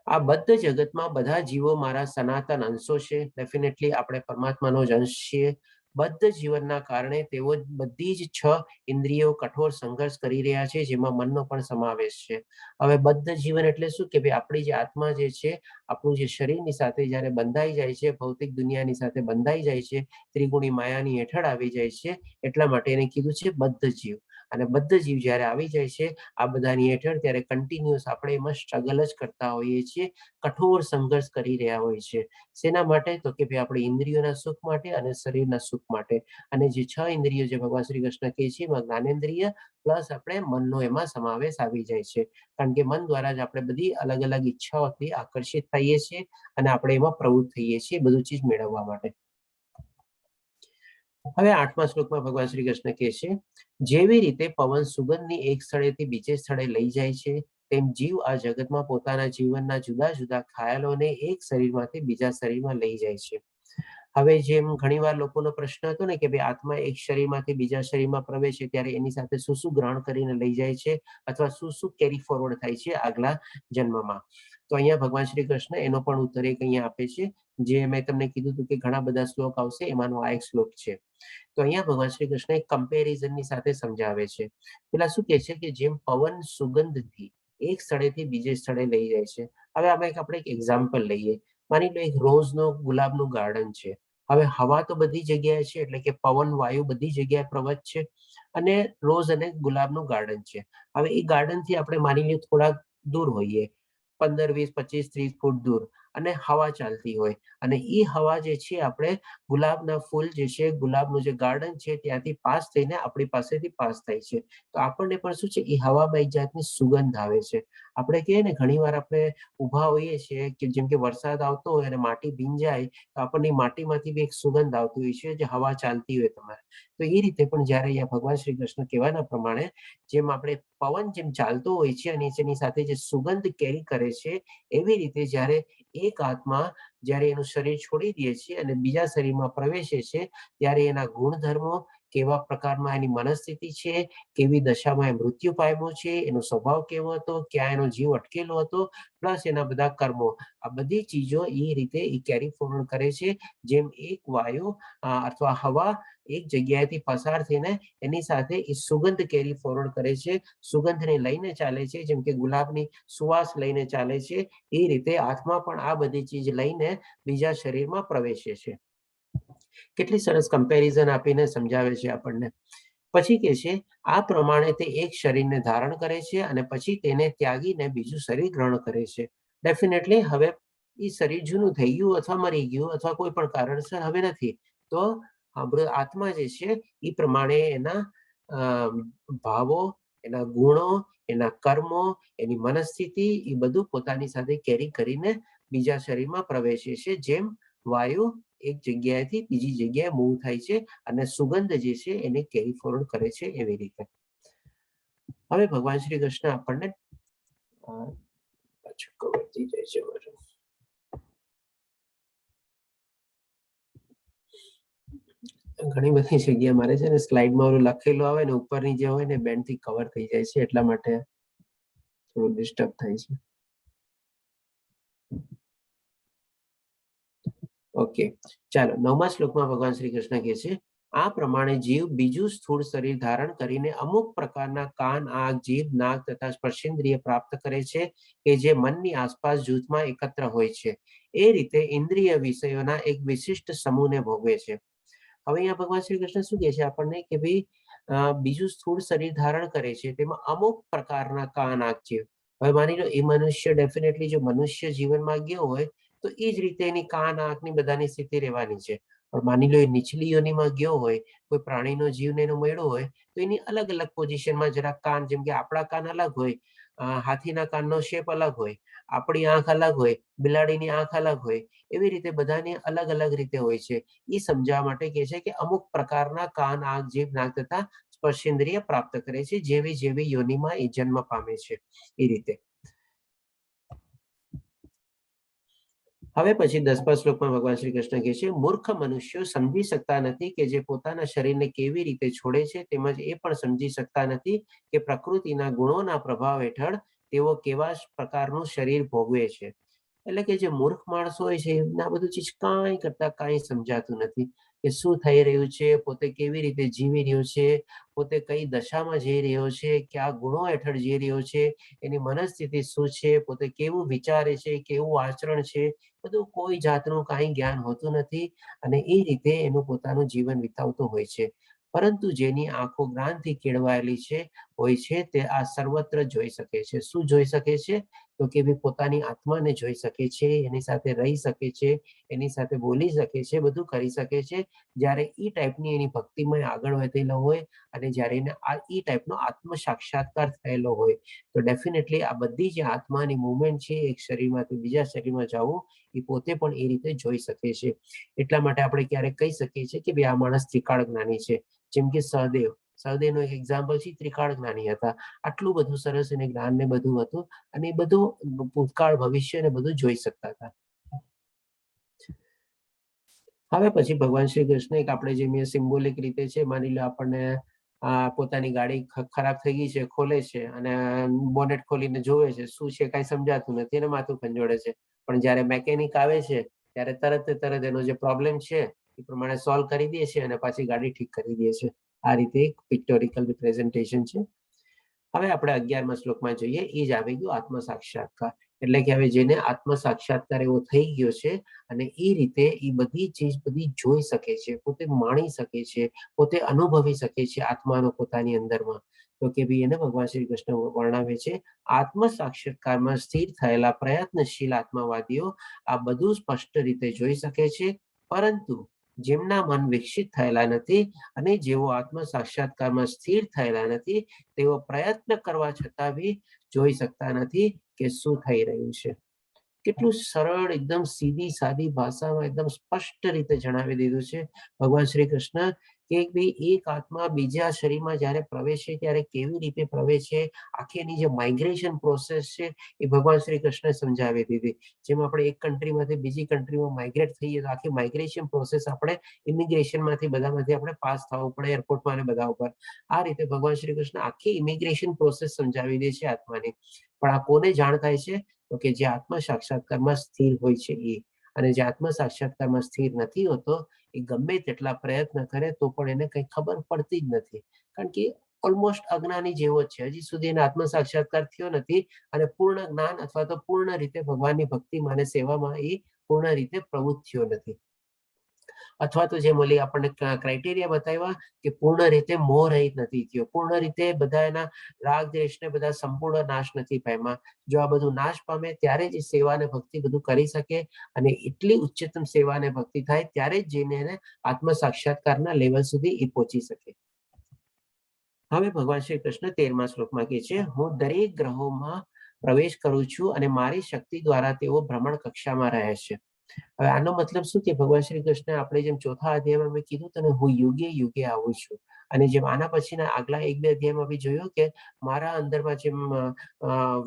આ બદ્ધ જગતમાં બધા જીવો મારા સનાતન અંશો છે. ડેફિનેટલી આપણે પરમાત્માનો જ અંશ છીએ. બદ્ધ જીવનના કારણે તેઓ બધી જ 6 ઇન્દ્રિયો કઠોર સંઘર્ષ કરી રહ્યા છે, જેમાં મનનો પણ સમાવેશ છે. હવે બદ્ધ જીવન એટલે શું? કે ભાઈ આપણી જે આત્મા જે છે, આપણું જે શરીરની સાથે જ્યારે બંધાઈ જાય છે, ભૌતિક દુનિયાની સાથે બંધાઈ જાય છે, ત્રિગુણી માયાની હેઠળ આવી જાય છે, એટલા માટે એને કીધું છે બદ્ધ જીવ. અને બદ્ધ જીવ જ્યારે આવી જાય છે આ બધાની હેઠળ, ત્યારે કન્ટિન્યુઅસ આપણે એમાં સ્ટ્રગલ જ કરતા હોઈએ છીએ, કઠોર સંઘર્ષ કરી રહ્યા હોય છે. શેના માટે? તો કે ભાઈ આપણે ઇન્દ્રિયોના સુખ માટે અને શરીરના સુખ માટે. અને જે 6 ઇન્દ્રિયો જે ભગવાન શ્રી કૃષ્ણ કહે છે એમાં જ્ઞાનેન્દ્રિય પ્લસ આપણે મનનો એમાં સમાવેશ આવી જાય છે. કારણ કે મન દ્વારા જ આપણે બધી અલગ અલગ ઈચ્છાઓથી આકર્ષિત થઈએ છીએ અને આપણે એમાં પ્રવૃત્ત થઈએ છીએ બધું ચીજ મેળવવા માટે. હવે 8મા શ્લોકમાં ભગવાન શ્રી કૃષ્ણ કહે છે, જેવી રીતે પવન સુગંધની એક સ્થળેથી બીજે સ્થળે લઈ જાય છે, તેમ જીવ આ જગતમાં પોતાના જીવનના જુદા જુદા ખ્યાલોને એક શરીરમાંથી બીજા શરીરમાં લઈ જાય છે. હવે જેમ ઘણીવાર લોકોનો પ્રશ્ન હતો ને કે ભાઈ આત્મા એક શરીરમાંથી બીજા શરીરમાં પ્રવેશે ત્યારે એની સાથે શું શું ગ્રહણ કરીને લઈ જાય છે, અથવા શું શું કેરી ફોરવર્ડ થાય છે આગલા જન્મમાં. તો અહીંયા ભગવાન શ્રી કૃષ્ણ એનો પણ ઉત્તર એક અહીંયા આપે છે, જે મેં તમને કીધું હતું કે ઘણા બધા શ્લોક આવશે, એમાંનો આ એક શ્લોક છે. તો અહીંયા ભગવાન શ્રી કૃષ્ણ એક કમ્પેરિઝનની સાથે સમજાવે છે. પેલા શું કહે છે કે જેમ પવન સુગંધથી એક સ્થળેથી બીજે સ્થળે લઈ જાય છે. હવે આમાં આપણે એક એક્ઝામ્પલ લઈએ. માની લો એક રોઝનો ગુલાબનું ગાર્ડન છે. હવે હવા તો બધી જગ્યાએ છે, એટલે કે પવન વાયુ બધી જગ્યાએ પ્રવત છે, અને રોઝ અને ગુલાબનું ગાર્ડન છે. હવે એ ગાર્ડન થી આપણે માની લઈએ થોડાક દૂર હોઈએ, 15, 20, 25, 30 ફૂટ દૂર, અને હવા ચાલતી હોય, અને એ હવા જે છે આપણે ગુલાબના ફૂલ જે છે, ગુલાબનું જે ગાર્ડન છે ત્યાંથી પાસ થઈને આપણી પાસેથી પાસ થાય છે. તો આપણને પણ શું છે, એ હવામાં એક જાતની સુગંધ આવે છે. આપણે કહીએ ને ઘણી વાર આપણે ઊભા હોઈએ છીએ કે જેમ કે વરસાદ આવતો હોય અને માટી ભીંજાય તો આપણને માટીમાંથી બી એક સુગંધ આવતી હોય છે, જે હવા ચાલતી હોય તમારે. તો એ રીતે પણ જ્યારે અહીંયા ભગવાન શ્રી કૃષ્ણ કહેવાના પ્રમાણે જેમ આપણે પવન જેમ ચાલતો હોય છે અને એની સાથે જે સુગંધ કેરી કરે છે, એવી રીતે જ્યારે એક આત્મા જ્યારે એનું શરીર છોડી દે છે અને બીજા શરીરમાં પ્રવેશે છે, ત્યારે એના ગુણધર્મો, કેવા પ્રકારમાં એની મનસ્થિતિ છે, કેવી દશામાં એ મૃત્યુ પામ્યો છે, એનો સ્વભાવ કેવો હતો, ક્યાં એનો જીવ અટકેલો હતો, પ્લસ એના બધા કર્મો, આ બધી ચીજો એ રીતે એ કેરી ફોરવર્ડ કરે છે. જેમ એક વાયુ અથવા હવા એક જગ્યાએથી પસાર થઈને એની સાથે એ સુગંધ કેરી ફોરવર્ડ કરે છે, સુગંધને લઈને ચાલે છે, જેમ કે ગુલાબની સુવાસ લઈને ચાલે છે, એ રીતે આત્મા પણ આ બધી ચીજ લઈને બીજા શરીરમાં પ્રવેશે છે. કેટલી સરસ કમ્પેરિઝન આપીને સમજાવે છે આપણને. પછી કે છે આ પ્રમાણે તે એક શરીરને ધારણ કરે છે અને પછી તેને ત્યાગીને બીજું શરીર ગ્રહણ કરે છે. ડેફિનેટલી હવે એ શરીર જૂનું થઈ ગયું અથવા મરી ગયું અથવા કોઈ પણ કારણસર હવે નથી, તો આત્મા જે છે એ પ્રમાણે એના ભાવો, એના ગુણો, એના કર્મો, એની મનસ્થિતિ એ બધું પોતાની સાથે કેરી કરીને બીજા શરીરમાં પ્રવેશે છે. જેમ વાયુ એક જગ્યાએથી બીજી જગ્યાએ મૂવ થાય છે અને સુગંધ જે છે એને કેરી ફોરવર્ડ કરે છે, એવી રીતે. હવે ભગવાન શ્રી કૃષ્ણ આપણને ઘણી બધી જગ્યા મારે છે ને સ્લાઇડમાં ઓલું લખેલું આવે ને ઉપરની જે હોય ને બેન્ડ થી કવર થઈ જાય છે, એટલા માટે થોડું ડિસ્ટર્બ થાય છે. ઓકે, ચાલો 9મા શ્લોકમાં ભગવાન શ્રી કૃષ્ણ કહે છે આ પ્રમાણે જીવ બીજું સ્થૂળ શરીર ધારણ કરીને અમુક પ્રકારના કાન, આંખ, જીભ, નાક તથા સ્પર્શેન્દ્રિય પ્રાપ્ત કરે છે કે જે મનની આસપાસ જૂથમાં એકત્ર હોય છે. એ રીતે ઇન્દ્રિય વિષયોના એક વિશિષ્ટ સમૂહને ભોગવે છે. હવે અહીંયા ભગવાન શ્રી કૃષ્ણ શું કહે છે આપણને કે ભાઈ બીજું સ્થૂળ શરીર ધારણ કરે છે, તેમાં અમુક પ્રકારના કાન, આંખ, જીભ. હવે માની લો એ મનુષ્ય ડેફિનેટલી જો મનુષ્ય જીવનમાં ગયો હોય તો એ જ રીતે એની કાન, આંખની બધાની સ્થિતિ રહેવાની છે. પણ માની લો એ નીચલી યોનિમાં ગયો હોય, કોઈ પ્રાણીનો જીવને એનો મળ્યો હોય તો એની અલગ અલગ પોઝિશનમાં જરા કાન, જેમ કે આપણા કાન અલગ હોય, હાથીના કાનનો શેપ અલગ હોય, આપણી આંખ અલગ હોય, બિલાડીની આંખ અલગ હોય, એવી રીતે બધાની અલગ અલગ રીતે હોય છે. એ સમજાવવા માટે કહે છે કે અમુક પ્રકારના કાન, આંખ, જીભ, નાક તથા સ્પર્શેન્દ્રિય પ્રાપ્ત કરે છે જેવી જેવી યોનિમાં એ જન્મ પામે છે, એ રીતે. હવે પછી 10મા શ્લોકમાં ભગવાન શ્રી કૃષ્ણ કહે છે મૂર્ખ મનુષ્યો સમજી શકતા નથી કે જે પોતાના શરીરને કેવી રીતે છોડે છે, તેમજ એ પણ સમજી શકતા નથી કે પ્રકૃતિના ગુણોના પ્રભાવ હેઠળ તેઓ કેવા પ્રકારનું શરીર ભોગવે છે. એટલે કે જે મૂર્ખ માણસો હોય છે એમને આ બધું ચીજ કાંઈ કરતા કાંઈ સમજાતું નથી કે શું થઈ રહ્યું છે, પોતે કેવી રીતે જીવી રહ્યો છે, પોતે કઈ દશામાં જઈ રહ્યો છે, કયા ગુણો હેઠળ જઈ રહ્યો છે, એની મનસ્થિતિ શું છે, પોતે કેવું વિચારે છે, કેવું આચરણ છે, બધું કોઈ જાતનું કાંઈ જ્ઞાન હોતું નથી અને એ રીતે એનું પોતાનું જીવન વિતાવતું હોય છે. પરંતુ જેની આંખો જ્ઞાનથી કેળવાયેલી છે હોય છે તે આ સર્વત્ર જોઈ શકે છે. શું જોઈ શકે છે? તો કે પોતાની આત્માને જોઈ શકે છે, એની સાથે રહી શકે છે, એની સાથે બોલી શકે છે, બધું કરી શકે છે. જ્યારે એ ટાઈપની એની ભક્તિમાં આગળ વધેલો હોય અને જ્યારે એને એ ટાઈપનો આત્મ સાક્ષાત્કાર થયેલો હોય તો ડેફિનેટલી આ બધી જે આત્માની મુવમેન્ટ છે એક શરીરમાંથી બીજા શરીરમાં જવું એ પોતે પણ એ રીતે જોઈ શકે છે. એટલા માટે આપણે ક્યારેક કહી શકીએ છીએ કે ભાઈ આ માણસ ત્રિકાળ જ્ઞાની છે. જેમ કે સહદેવનું એક એક્ઝામ્પલ છે, ત્રિકાળ જ્ઞાની હતા. આટલું બધું સરસ એને જ્ઞાન ને બધું હતું અને એ બધું ભૂતકાળ, ભવિષ્ય ને બધું જોઈ શકતા હતા. હવે પછી ભગવાન શ્રી કૃષ્ણ એક આપણે જે મેં સિમ્બોલિક રીતે છે, માની લો આપણને પોતાની ગાડી ખરાબ થઈ ગઈ છે, ખોલે છે અને બોનેટ ખોલીને જોવે છે, શું છે કઈ સમજાતું નથી અને માથું ખંજોળે છે. પણ જ્યારે મેકેનિક આવે છે ત્યારે તરત એનો જે પ્રોબ્લેમ છે એ પ્રમાણે સોલ્વ કરી દે છે અને પાછી ગાડી ઠીક કરી દે છે. આ રીતે એક પિક્ટોરિકલ રિપ્રેઝન્ટેશન છે. હવે આપણે 11મા શ્લોકમાં જોઈએ, એ જ આવી ગયું આત્મ સાક્ષાત્કાર. એટલે કે હવે જેને આત્મ સાક્ષાત્કાર એવો થઈ ગયો છે અને એ રીતે એ બધી ચીજ બધી જોઈ શકે છે, પોતે માણી શકે છે, પોતે અનુભવી શકે છે આત્માનો પોતાની અંદરમાં. તો કે ભાઈ એને ભગવાન શ્રી કૃષ્ણ વર્ણવે છે આત્મ સાક્ષાત્કારમાં સ્થિર થયેલા પ્રયત્નશીલ આત્મવાદીઓ આ બધું સ્પષ્ટ રીતે જોઈ શકે છે, પરંતુ જેમના મન વિકસિત થયેલા નથી અને જેઓ આત્મ સાક્ષાત્કારમાં સ્થિર થયેલા નથી તેઓ પ્રયત્ન કરવા છતાં બી જોઈ શકતા નથી કે શું થઈ રહ્યું છે. કેટલું સરળ, એકદમ સીધી સાદી ભાષામાં એકદમ સ્પષ્ટ રીતે જણાવી દીધું છે ભગવાન શ્રી કૃષ્ણ કે ભાઈ એક આત્મા બીજા શરીરમાં જ્યારે પ્રવેશે ત્યારે કેવી રીતે પ્રવેશે, આખી એની જે માઇગ્રેશન પ્રોસેસ છે એ ભગવાન શ્રી કૃષ્ણે સમજાવી દીધી. જેમ આપણે એક કન્ટ્રીમાંથી બીજી કન્ટ્રીમાં માઇગ્રેટ થઈએ તો આખી માઇગ્રેશન પ્રોસેસ આપણે ઇમિગ્રેશનમાંથી બધામાંથી આપણે પાસ થવું પડે એરપોર્ટમાં અને બધા ઉપર. આ રીતે ભગવાન શ્રી કૃષ્ણ આખી ઇમિગ્રેશન પ્રોસેસ સમજાવી દે છે આત્માની. પણ આ કોને જાણ થાય છે? તો કે જે આત્મા સાક્ષાત્કારમાં સ્થિર હોય છે એ. અને જે આત્મા સાક્ષાત્કારમાં સ્થિર નથી હોતો એ ગમે તેટલા પ્રયત્ન કરે તો પણ એને કઈ ખબર પડતી જ નથી. કારણ કે ઓલમોસ્ટ અજ્ઞાની જેવો જ છે. હજી સુધી એને આત્મ સાક્ષાત્કાર થયો નથી અને પૂર્ણ જ્ઞાન અથવા તો પૂર્ણ રીતે ભગવાનની ભક્તિમાં અને સેવામાં એ પૂર્ણ રીતે પ્રવૃત્ત થયો નથી. અથવા તો જે ઓલી આપણને ક્રાઇટેરિયા બતાવ્યા કે પૂર્ણ રીતે મોહ રહિત નથી થયો, પૂર્ણ રીતે બધા એના રાગ દ્વેષને બધા સંપૂર્ણ નાશ નથી પામ્યા. જો આ બધું નાશ પામે ત્યારે જ સેવા અને ભક્તિ બધું કરી શકે અને એટલી ઉચ્ચતમ સેવા અને ભક્તિ થાય ત્યારે જ જઈને એને આત્મ સાક્ષાત્કારના લેવલ સુધી એ પહોંચી શકે. હવે ભગવાન શ્રી કૃષ્ણ 13મા શ્લોકમાં કહે છે, હું દરેક ગ્રહોમાં પ્રવેશ કરું છું અને મારી શક્તિ દ્વારા તેઓ ભ્રમણ કક્ષામાં રહે છે. હવે આનો મતલબ શું કે ભગવાન શ્રી કૃષ્ણ આપણે જેમ ચોથા અધ્યાયમાં મેં કીધું તને હું યુગે યુગે આવું છું, અને જેમ આના પછીના આગલા 1-2 અધ્યાયમાં બી જોયું કે મારા અંદરમાં જેમ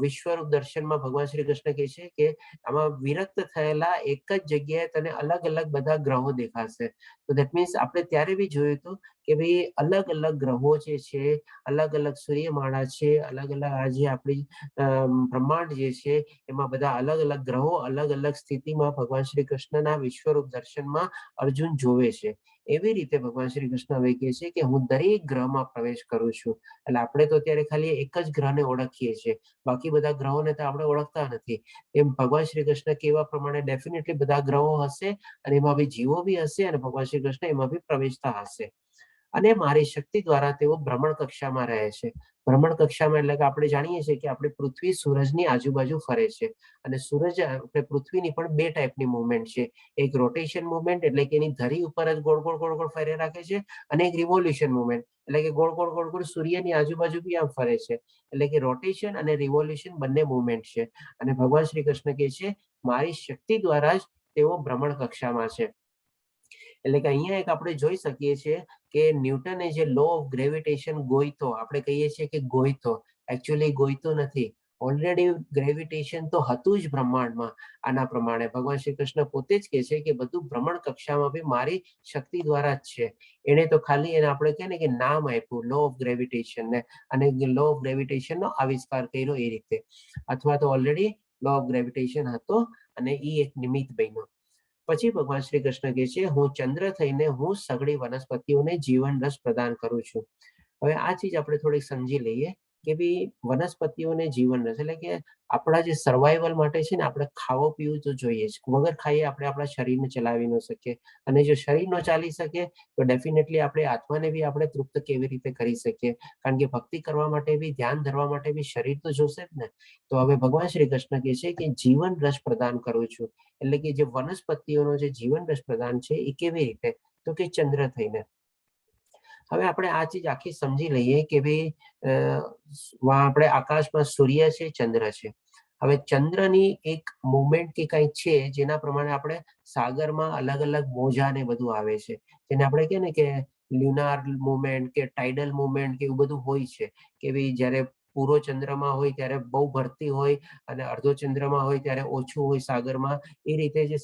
વિશ્વરૂપ દર્શનમાં ભગવાન શ્રી કૃષ્ણ કહે છે કે આમાં વિરક્ત થયેલા એક જ જગ્યાએ તને અલગ અલગ બધા ગ્રહો દેખાશે. તો દેટ મીન્સ આપણે ત્યારે બી જોયું હતું કે ભાઈ અલગ અલગ ગ્રહો જે છે, અલગ અલગ સૂર્યમાળા છે, અલગ અલગ આ જે આપણી બ્રહ્માંડ જે છે એમાં બધા અલગ અલગ ગ્રહો અલગ અલગ સ્થિતિમાં ભગવાન શ્રી કૃષ્ણના વિશ્વરૂપ દર્શનમાં અર્જુન જોવે છે. એવી રીતે ભગવાન શ્રી કૃષ્ણ હવે કહે છે કે હું દરેક ગ્રહમાં પ્રવેશ કરું છું. એટલે આપણે તો અત્યારે ખાલી એક જ ગ્રહને ઓળખીએ છીએ, બાકી બધા ગ્રહોને તો આપણે ઓળખતા નથી. એમ ભગવાન શ્રી કૃષ્ણ કેવા પ્રમાણે ડેફિનેટલી બધા ગ્રહો હશે અને એમાં બી જીવો બી હશે અને ભગવાન શ્રી કૃષ્ણ એમાં બી પ્રવેશતા હશે. અને મારી શક્તિ દ્વારા તેઓ ભ્રમણ કક્ષામાં રહે છે. ભ્રમણ કક્ષામાં એટલે કે આપણે જાણીએ છીએ કે આપણી પૃથ્વી સૂરજની આજુબાજુ ફરે છે અને સૂરજ આપણે પૃથ્વીની પણ 2 ટાઈપની મુવમેન્ટ છે. એક રોટેશન મુવમેન્ટ એટલે કે એની ધરી ઉપર જ ગોળ ગોળ ગોળ ગોળ ફરે રાખે છે, અને એક રિવોલ્યુશન મુવમેન્ટ એટલે કે ગોળ ગોળ ગોળ ગોળ સૂર્યની આજુબાજુ બી આમ ફરે છે. એટલે કે રોટેશન અને રિવોલ્યુશન બંને મુવમેન્ટ છે. અને ભગવાન શ્રી કૃષ્ણ કહે છે મારી શક્તિ દ્વારા જ તેઓ ભ્રમણ કક્ષામાં છે. એટલે કે અહીંયા એક આપણે જોઈ શકીએ છીએ કે ન્યૂટને જે લો ઓફ ગ્રેવિટેશન ગોઈતો, આપણે કહીએ છીએ કે ગોઈતો, એકચ્યુઅલી ગોઈતો નથી. ઓલરેડી ગ્રેવિટેશન તો હતું જ બ્રહ્માંડમાં. આના પ્રમાણે ભગવાન શ્રી કૃષ્ણ પોતે જ કહે છે કે બધું ભ્રમણ કક્ષામાં બી મારી શક્તિ દ્વારા જ છે. એને તો ખાલી એને આપણે કહે ને કે નામ આપ્યું લો ઓફ ગ્રેવિટેશન ને, અને લો ઓફ ગ્રેવિટેશન નો આવિષ્કાર કર્યો એ રીતે. અથવા તો ઓલરેડી લો ઓફ ગ્રેવિટેશન હતો અને એ એક નિમિત્ત બન્યો. પછી ભગવાન શ્રી કૃષ્ણ કહે છે હું ચંદ્ર થઈને હું સઘળી વનસ્પતિઓને જીવન રસ પ્રદાન કરું છું. હવે આ ચીજ આપણે થોડીક સમજી લઈએ કે ભાઈ વનસ્પતિઓને જીવન રસ એટલે કે આપણા જે સર્વાઈવલ માટે છે ને આપણે ખાવું પીવું તો જોઈએ જ. વગર ખાઈએ આપણે આપણા શરીરને ચલાવી ન શકીએ, અને જો શરીર ન ચાલી શકે તો ડેફિનેટલી આપણે આત્માને બી આપણે તૃપ્ત કેવી રીતે કરી શકીએ? કારણ કે ભક્તિ કરવા માટે બી, ધ્યાન ધરવા માટે બી શરીર તો જોશે જ ને. તો હવે ભગવાન શ્રી કૃષ્ણ કહે છે કે જીવન રસ પ્રદાન કરું છું. એટલે કે જે વનસ્પતિઓનો જે જીવન રસ પ્રદાન છે એ કેવી રીતે? તો કે ચંદ્ર થઈને. હવે આપણે આ ચીજ આખી સમજી લઈએ કે ભાઈ આપણે આકાશમાં સૂર્ય છે, ચંદ્ર છે. હવે ચંદ્રની એક મુવમેન્ટ કે કઈ છે જેના પ્રમાણે આપણે સાગરમાં અલગ અલગ મોજા ને બધું આવે છે, જેને આપણે કહે ને કે લ્યુનાર મુવમેન્ટ કે ટાઇડલ મુવમેન્ટ કે એવું બધું હોય છે. કે ભાઈ જયારે પૂરો ચંદ્રમાં હોય ત્યારે બહુ ભરતી હોય અને અડધો ચંદ્રમાં હોય ત્યારે ઓછું હોય સાગરમાં. એ રીતે જે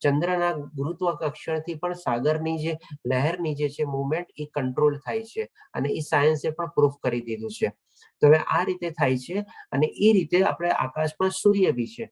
ચંદ્રના ગુરુત્વાકર્ષણથી પણ સાગરની જે લહેરની જે છે મુવમેન્ટ એ કંટ્રોલ થાય છે, અને એ સાયન્સે પણ પ્રૂફ કરી દીધું છે. તો હવે આ રીતે થાય છે, અને એ રીતે આપણે આકાશમાં સૂર્ય બી છે.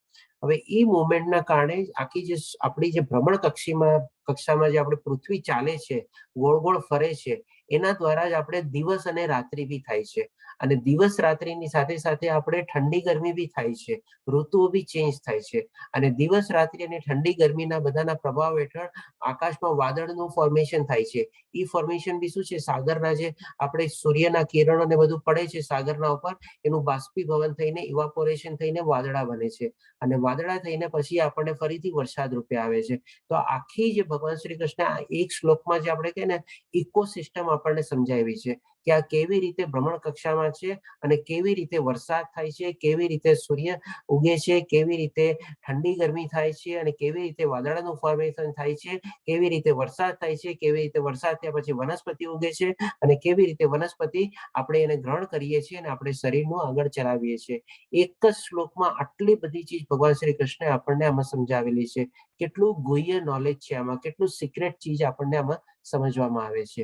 હવે એ મુવમેન્ટના કારણે આખી જે આપણી જે ભ્રમણ કક્ષામાં જે આપણી પૃથ્વી ચાલે છે, ગોળ ગોળ ફરે છે, એના દ્વારા જ આપણે દિવસ અને રાત્રિ બી થાય છે. અને દિવસ રાત્રિની સાથે સાથે આપણે ઠંડી ગરમી બી થાય છે, ઋતુઓ બી ચેન્જ થાય છે. અને દિવસ રાત્રિ અને ઠંડી ગરમીના બધાના પ્રભાવ હેઠળ આકાશમાં વાદળનું ફોર્મેશન થાય છે. એ ફોર્મેશન બી શું છે? સાગરના જે આપણે સૂર્યના કિરણો ને બધું પડે છે સાગરના ઉપર, એનું બાષ્પીભવન થઈને ઇવાપોરેશન થઈને વાદળા બને છે, અને વાદળા થઈને પછી આપણને ફરીથી વરસાદ રૂપે આવે છે. તો આખી જે ભગવાન શ્રી કૃષ્ણ એક શ્લોકમાં જે આપણે કહે ને ઇકોસિસ્ટમ આપણને સમજાવી છે કે આ કેવી રીતે ભ્રમણ કક્ષામાં છે અને કેવી રીતે વરસાદ થાય છે, કેવી રીતે સૂર્ય ઉગે છે, કેવી રીતે ઠંડી ગરમી થાય છે અને કેવી રીતે વાદળાનું ફોર્મેશન થાય છે, કેવી રીતે વરસાદ થાય છે, કેવી રીતે વરસાદ થયા પછી વનસ્પતિ ઉગે છે અને કેવી રીતે વનસ્પતિ આપણે એને ગ્રહણ કરીએ છીએ અને આપણે શરીરનું આગળ ચલાવીએ છીએ. એક જ શ્લોકમાં આટલી બધી ચીજ ભગવાન શ્રી કૃષ્ણે આપણને આમાં સમજાવેલી છે. કેટલું ગુહ્ય નોલેજ છે આમાં, કેટલું સિક્રેટ ચીજ આપણને આમાં સમજવામાં આવે છે.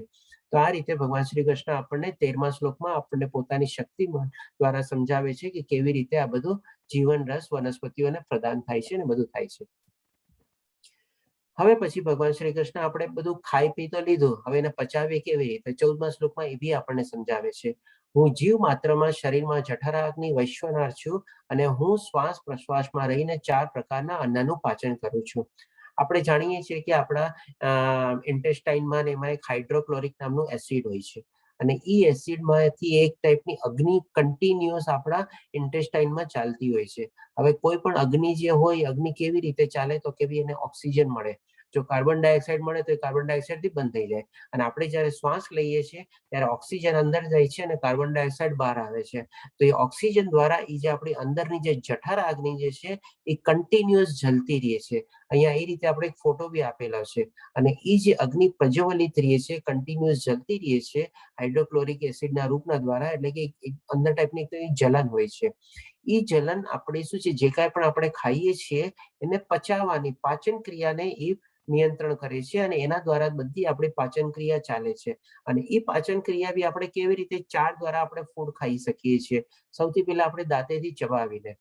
તો આ રીતે ભગવાન શ્રી કૃષ્ણ આપણને 13મા શ્લોકમાં આપણને પોતાની શક્તિ દ્વારા સમજાવે છે કે કેવી રીતે આ બધું જીવન રસ વનસ્પતિઓને પ્રદાન થાય છે અને બધું થાય છે. હવે પછી ભગવાન શ્રી કૃષ્ણ આપણે બધું ખાઈ પી તો લીધું, હવે એને પચાવીએ કેવી રીતે? 14મા શ્લોકમાં એ બી આપણને સમજાવે છે. હું જીવ માત્રમાં શરીરમાં જઠરાગ્નિ વૈશ્વનાર છું અને હું શ્વાસ પ્રશ્વાસમાં રહીને 4 પ્રકારના અન્નનું પાચન કરું છું. આપણે જાણીએ છીએ કે આપણા ઇન્ટેસ્ટાઇનમાં એમાં એક હાઇડ્રોક્લોરિક નામનું એસિડ હોય છે અને એ એસિડમાંથી એક ટાઈપની અગ્નિ કન્ટિન્યુઅસ આપણા ઇન્ટેસ્ટાઇનમાં ચાલતી હોય છે. હવે કોઈ પણ અગ્નિ જે હોય, અગ્નિ કેવી રીતે ચાલે તો કે એને ઓક્સિજન મળે. જો કાર્બન ડાયોક્સાઇડ મળે તો એ કાર્બન ડાયોક્સાઇડ થી બંધ થઈ જાય અને આપણે જ્યારે શ્વાસ લઈએ છીએ ત્યારે ઓક્સિજન અંદર જાય છે અને કાર્બન ડાયોક્સાઇડ બહાર આવે છે. તો એ ઓક્સિજન દ્વારા એ જે આપણી અંદરની જે જઠર અગ્નિ જે છે એ કન્ટિન્યુઅસ જલતી રહે છે. અહીંયા એ રીતે આપણે એક ફોટો બી આપેલા છે અને એ જે અગ્નિ પ્રજ્વલિત રહે છે, કન્ટિન્યુઅસ જલતી રહે છે હાઇડ્રોક્લોરિક એસિડના રૂપના દ્વારા, એટલે કે અંદર ટાઈપની જલન હોય છે. એ જલન આપણે શું છે, જે કાંઈ પણ આપણે ખાઈએ છીએ એને પચાવવાની પાચન ક્રિયાને એ નિયંત્રણ કરે છે અને એના દ્વારા બધી આપણી પાચન ક્રિયા ચાલે છે. અને એ પાચન ક્રિયા બી આપણે કેવી રીતે 4 દ્વારા આપણે ફૂડ ખાઈ શકીએ છીએ. સૌથી પહેલા આપણે દાંતેથી ચબાવીને,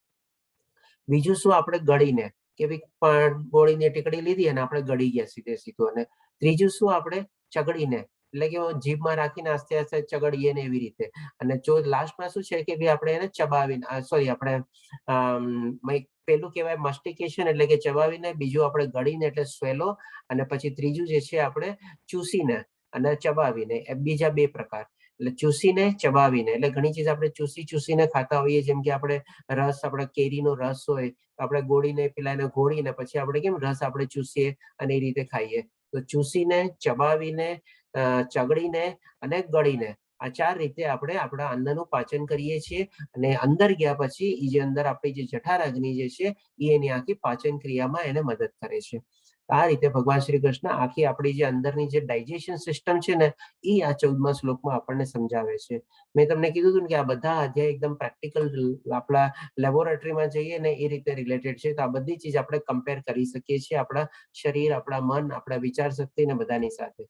બીજું શું આપણે ગળીને, કે ભાઈ ગોળીને ટીકડી લીધી અને આપણે ગળી ગયા સીધે સીધું, અને ત્રીજું શું આપણે ચગડીને, એટલે કે જીભમાં રાખીને આસ્તે આસ્તે ચગડીએ ને એવી રીતે, અને જો લાસ્ટમાં શું છે કે ભાઈ આપણે એને ચબાવીને, સોરી આપણે પેલું કહેવાય માસ્ટિકેશન એટલે કે ચબાવીને, બીજું આપણે ગળીને એટલે સ્વેલો, અને પછી ત્રીજું જે છે આપણે ચૂસીને અને ચબાવીને. એ બીજા 2 પ્રકાર, એટલે ચૂસીને ચબાવીને, એટલે ઘણી ચીજ આપણે ચૂસીને ખાતા હોઈએ, જેમ કે આપણે રસ, આપણે કેરીનો રસ હોય તો આપણે ગોળીને પેલા એને ઘોળીને પછી આપણે કેમ રસ આપણે ચૂસીએ અને એ રીતે ખાઈએ. તો ચૂસીને, ચબાવીને, ચગડીને અને ગળીને, આ 4 રીતે આપણે આપણા અન્નનું પાચન કરીએ છીએ અને અંદર ગયા પછી એ જે અંદર આપણી જે જઠર અગ્નિ જે છે એ એની આખી પાચન ક્રિયામાં એને મદદ કરે છે. આ રીતે ભગવાન શ્રી કૃષ્ણ આખી આપણી જે અંદરની જે ડાયજેશન સિસ્ટમ છે ને એ આ 14મા શ્લોકમાં આપણને સમજાવે છે. મેં તમને કીધું હતું કે આ બધા અધ્યાય એકદમ પ્રેક્ટિકલ આપણા લેબોરેટરીમાં જઈએ ને એ રીતે રિલેટેડ છે. તો આ બધી ચીજ આપણે કમ્પેર કરી શકીએ છીએ આપણા શરીર, આપણા મન, આપણા વિચાર શક્તિ ને બધાની સાથે.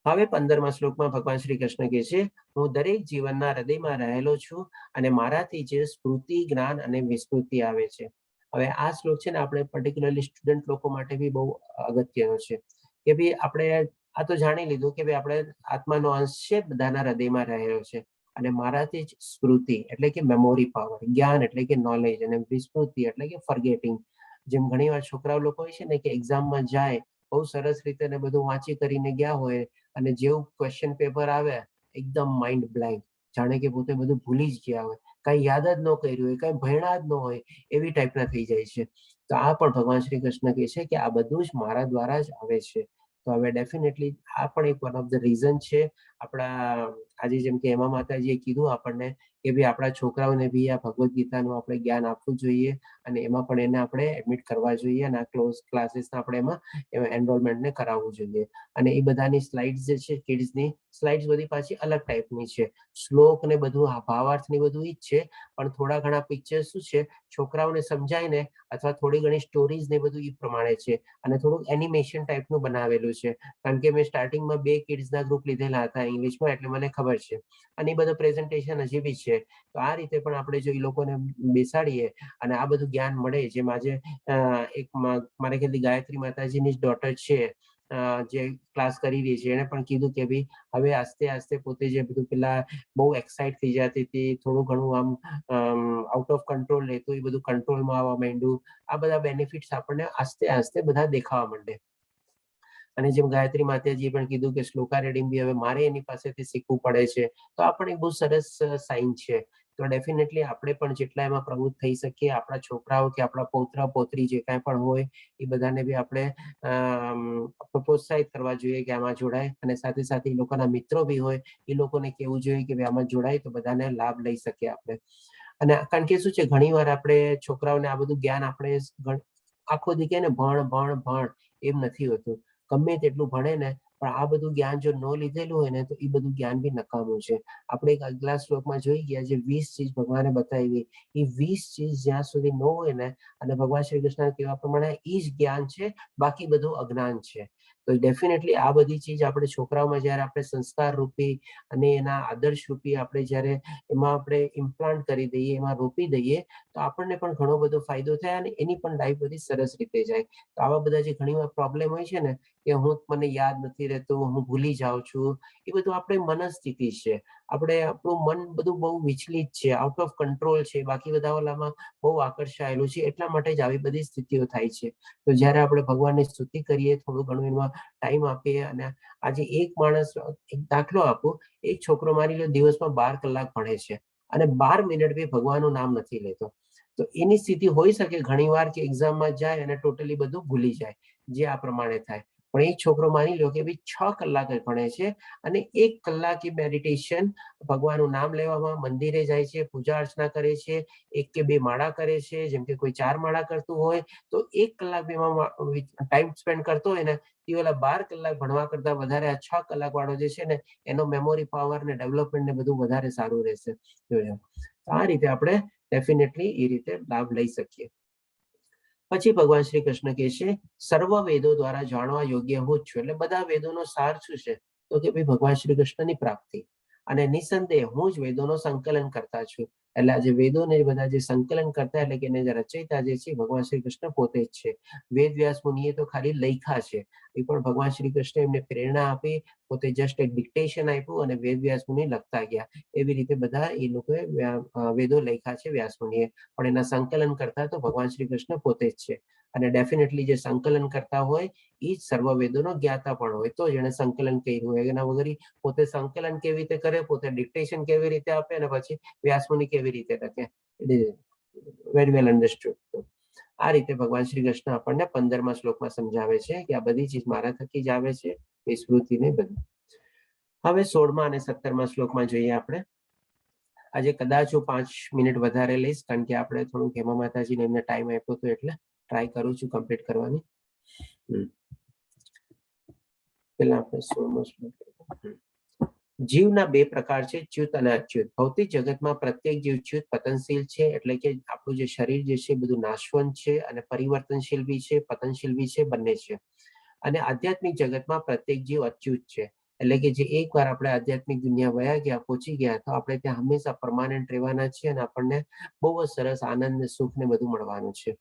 હવે 15મા શ્લોકમાં ભગવાન શ્રી કૃષ્ણ કહે છે, હું દરેક જીવનના હૃદયમાં રહેલો છું અને મારાથી જે સ્મૃતિ, જ્ઞાન અને વિસ્મૃતિ આવે છે. હવે આ શ્લોક છે ને આપણે પર્ટિક્યુલરલી સ્ટુડન્ટ લોકો માટે બી બહુ અગત્યનો છે કે ભાઈ આપણે આ તો જાણી લીધું કે ભાઈ આપણે આત્માનો અંશ છે, બધાના હૃદયમાં રહેલો છે અને મારાથી જ સ્મૃતિ એટલે કે મેમોરી પાવર, જ્ઞાન એટલે કે નોલેજ, અને વિસ્મૃતિ એટલે કે ફર્ગેટિંગ. જેમ ઘણી વાર છોકરાઓ લોકો હોય છે ને કે એક્ઝામમાં જાય, બહુ સરસ રીતે ને બધું વાંચી કરીને ગયા હોય અને જેવું ક્વેશ્ચન પેપર આવે એકદમ માઇન્ડ બ્લેન્ક, જાણે કે પોતે બધું ભૂલી જ ગયા હોય, કઈ યાદ જ ન કર્યું હોય, કઈ ભણ્યા જ ન હોય એવી ટાઈપના થઈ જાય છે. તો આ પણ ભગવાન શ્રી કૃષ્ણ કહે છે કે આ બધું જ મારા દ્વારા જ આવે છે. તો હવે ડેફિનેટલી આ પણ એક વન ઓફ ધ રીઝન છે. આપણા આજે જેમ કે હેમા માતાજીએ કીધું આપણને કે ભાઈ આપણા છોકરાઓને બી આ ભગવદ્ ગીતાનું આપણે જ્ઞાન આપવું જોઈએ અને એમાં પણ એને આપણે એડમિટ કરવા જોઈએ અને આ ક્લાસીસ આપણે એમાં એનરોલમેન્ટને કરાવવું જોઈએ. અને એ બધાની સ્લાઇડ્સ જે છે કિડ્સની સ્લાઇડ્સ બધી પાછી અલગ ટાઈપની છે. શ્લોક ને બધું ભાવાર્થ ને બધું ઈ જ છે, પણ થોડા ઘણા પિક્ચર્સ શું છે છોકરાઓને સમજાય ને, અથવા થોડી ઘણી સ્ટોરીઝ ને બધું એ પ્રમાણે છે અને થોડુંક એનિમેશન ટાઈપનું બનાવેલું છે. કારણ કે મેં સ્ટાર્ટિંગમાં 2 કિડ્સના ગ્રુપ લીધેલા હતા ઇંગ્લિશમાં, એટલે મને ખબર છે અને એ બધું પ્રેઝન્ટેશન હજી બી છે. તો આ રીતે પણ આપણે જો એ લોકોને બેસાડીએ અને આ બધું જ્ઞાન મળે, જેમ આજે એક મારા ખ્યાલથી ગાયત્રી માતાજીની જ ડોટર છે જે ક્લાસ કરી રહી છે, એને પણ કીધું કે ભાઈ હવે આસ્તે આસ્તે પોતે જે બધું પેલા બહુ એક્સાઇટ થઈ જતી હતી, થોડું ઘણું આમ આઉટ ઓફ કંટ્રોલ રહેતું, એ બધું કંટ્રોલમાં આવવા માંડ્યું. આ બધા બેનિફિટ્સ આપણને આસ્તે આસ્તે બધા દેખાવા માંડે. અને જેમ ગાયત્રી માતાજીએ પણ કીધું કે શ્લોકા રીડિંગ બી હવે મારે એની પાસેથી શીખવું પડે છે, તો આ પણ એક બહુ સરસ સાઇન છે. તો ડેફિનેટલી આપણે પણ જેટલા એમાં પ્રવૃત્ત થઈ શકીએ, આપણા છોકરાઓ કે આપણા પૌત્ર પૌત્રી જે કાંઈ પણ હોય એ બધાને બી આપણે પ્રોત્સાહિત કરવા જોઈએ કે આમાં જોડાય, અને સાથે સાથે એ લોકોના મિત્રો બી હોય એ લોકોને કહેવું જોઈએ કે આમાં જોડાય તો બધાને લાભ લઈ શકીએ આપણે. અને કારણ કે શું છે, ઘણી વાર આપણે છોકરાઓને આ બધું જ્ઞાન આપણે આખો દી કહે ને ભણ ભણ ભણ, એમ નથી હોતું. ગમે તેટલું ભણે ને પણ આ બધું જ્ઞાન જો ન લીધેલું હોય ને તો એ બધું જ્ઞાન બી નકામું છે. આપણે એક આગલા શ્લોકમાં જોઈ ગયા જે 20 ચીજ ભગવાને બતાવી, એ 20 ચીજ જ્યાં સુધી ન હોય ને, અને ભગવાન શ્રી કૃષ્ણ કહેવા પ્રમાણે એ જ જ્ઞાન છે, બાકી બધું અજ્ઞાન છે. તો ડેફિનેટલી આ બધી ચીજ આપણે છોકરાઓમાં જયારે આપણે સંસ્કાર રૂપી અને એના આદર્શ રૂપી આપણે જયારે એમાં આપણે ઇમ્પ્લાન્ટ કરી દઈએ, એમાં રોપી દઈએ, તો આપણને પણ ઘણો બધો ફાયદો થાય અને એની પણ લાઈફ બધી સરસ રીતે જાય. તો આવા બધા જે ઘણી વાર પ્રોબ્લેમ હોય છે ને કે મને યાદ નથી રહેતું, હું ભૂલી જાઉં છું, એ બધું આપણે મનસ્થિતિ છે. આપણું મન બધું બહુ વિચલિત છે, આઉટ ઓફ કંટ્રોલ છે, બાકી બધા ઓલામાં બહુ આકર્ષાયેલું છે, એટલા માટે જ આવી બધી સ્થિતિઓ થાય છે. તો જયારે આપણે ભગવાનની સ્તુતિ કરીએ, થોડું ઘણું એમાં ટાઈમ આપીએ, અને આજે એક માણસ, એક દાખલો આપું, એક છોકરો માની લો દિવસમાં 12 કલાક ભણે છે અને 12 મિનિટ બી ભગવાનનું નામ નથી લેતો, તો એની સ્થિતિ હોઈ શકે ઘણી વાર કે એક્ઝામમાં જાય અને ટોટલી બધું ભૂલી જાય, જે આ પ્રમાણે થાય. પણ એક છોકરો માની લો કે ભાઈ 6 કલાક ભણે છે અને 1 કલાક મેડિટેશન, ભગવાનનું નામ લેવામાં, મંદિરે જાય છે, પૂજા અર્ચના કરે છે, 1 કે 2 માળા કરે છે, જેમ કે કોઈ 4 માળા કરતું હોય તો 1 કલાક એમાં ટાઈમ સ્પેન્ડ કરતો હોય ને, એ ઓલા 12 કલાક ભણવા કરતા વધારે આ 6 કલાક વાળો જે છે ને, એનો મેમોરી પાવર ને ડેવલપમેન્ટ ને બધું વધારે સારું રહેશે. આ રીતે આપણે ડેફિનેટલી એ રીતે લાભ લઈ શકીએ. પછી ભગવાન શ્રી કૃષ્ણ કહે છે, સર્વ વેદો દ્વારા જાણવા યોગ્ય હું જ છું. એટલે બધા વેદોનો સાર શું છે? તો કે ભાઈ ભગવાન શ્રી કૃષ્ણની પ્રાપ્તિ, અને નિસંદેહ હું જ વેદોનો સંકલન કરતા છું. એટલે આ જે વેદોને બધા જે સંકલન કરતા, એટલે કે એને જે રચયિતા જે છે ભગવાન શ્રી કૃષ્ણ પોતે જ છે. વેદ વ્યાસ મુનિએ તો ખાલી લખ્યા છે, એ પણ ભગવાન શ્રી કૃષ્ણ એમને પ્રેરણા આપી, પોતે જસ્ટ એક ડિક્ટેશન આપ્યું અને વેદ વ્યાસ મુનિ લખતા ગયા. એવી રીતે બધા એ લોકોએ વેદો લખ્યા છે વ્યાસ મુનિએ, પણ એના સંકલન કરતા તો ભગવાન શ્રી કૃષ્ણ પોતે જ છે. અને ડેફિનેટલી જે સંકલન કરતા હોય એ જ સર્વ વેદોનો જ્ઞાતા પણ હોય, તો જેને સંકલન કર્યું હોય. એના વગર પોતે સંકલન કેવી રીતે કરે, પોતે ડિક્ટેશન કેવી રીતે આપે, અને પછી વ્યાસમુનિ કેવી રીતે લખે, વેરી વેલ અન્ડરસ્ટુડ. આ રીતે ભગવાન શ્રી કૃષ્ણ આપણને 15મા શ્લોકમાં સમજાવે છે કે આ બધી ચીજ મારા થકી જ આવે છે, એ સ્મૃતિ ને બધું. હવે 16મા અને 17મા શ્લોકમાં જોઈએ આપણે. આજે કદાચ હું 5 મિનિટ વધારે લઈશ, કારણ કે આપણે થોડુંક હેમા માતાજીને એમને ટાઈમ આપ્યો હતો, એટલે ટ્રાય કરું છું કમ્પ્લીટ કરવાની. પેલા આપણે 16મો શ્લોક. જીવના 2 પ્રકાર છે, ચ્યુત અને અચ્યુત. ભૌતિક જગતમાં પ્રત્યેક જીવ ચ્યુત પતનશીલ છે, એટલે કે આપણું જે શરીર જે છે બધું નાશવંત છે, અને પરિવર્તનશીલ બી છે, પતનશીલ બી છે, બંને છે. અને આધ્યાત્મિક જગતમાં પ્રત્યેક જીવ અચ્યુત છે, એટલે કે જે એકવાર આપણે આધ્યાત્મિક દુનિયા વયા ગયા, પહોંચી ગયા, તો આપણે ત્યાં હંમેશા પરમાનન્ટ રહેવાના છીએ, અને આપણને બહુ જ સરસ આનંદ ને સુખ ને બધું મળવાનું છે.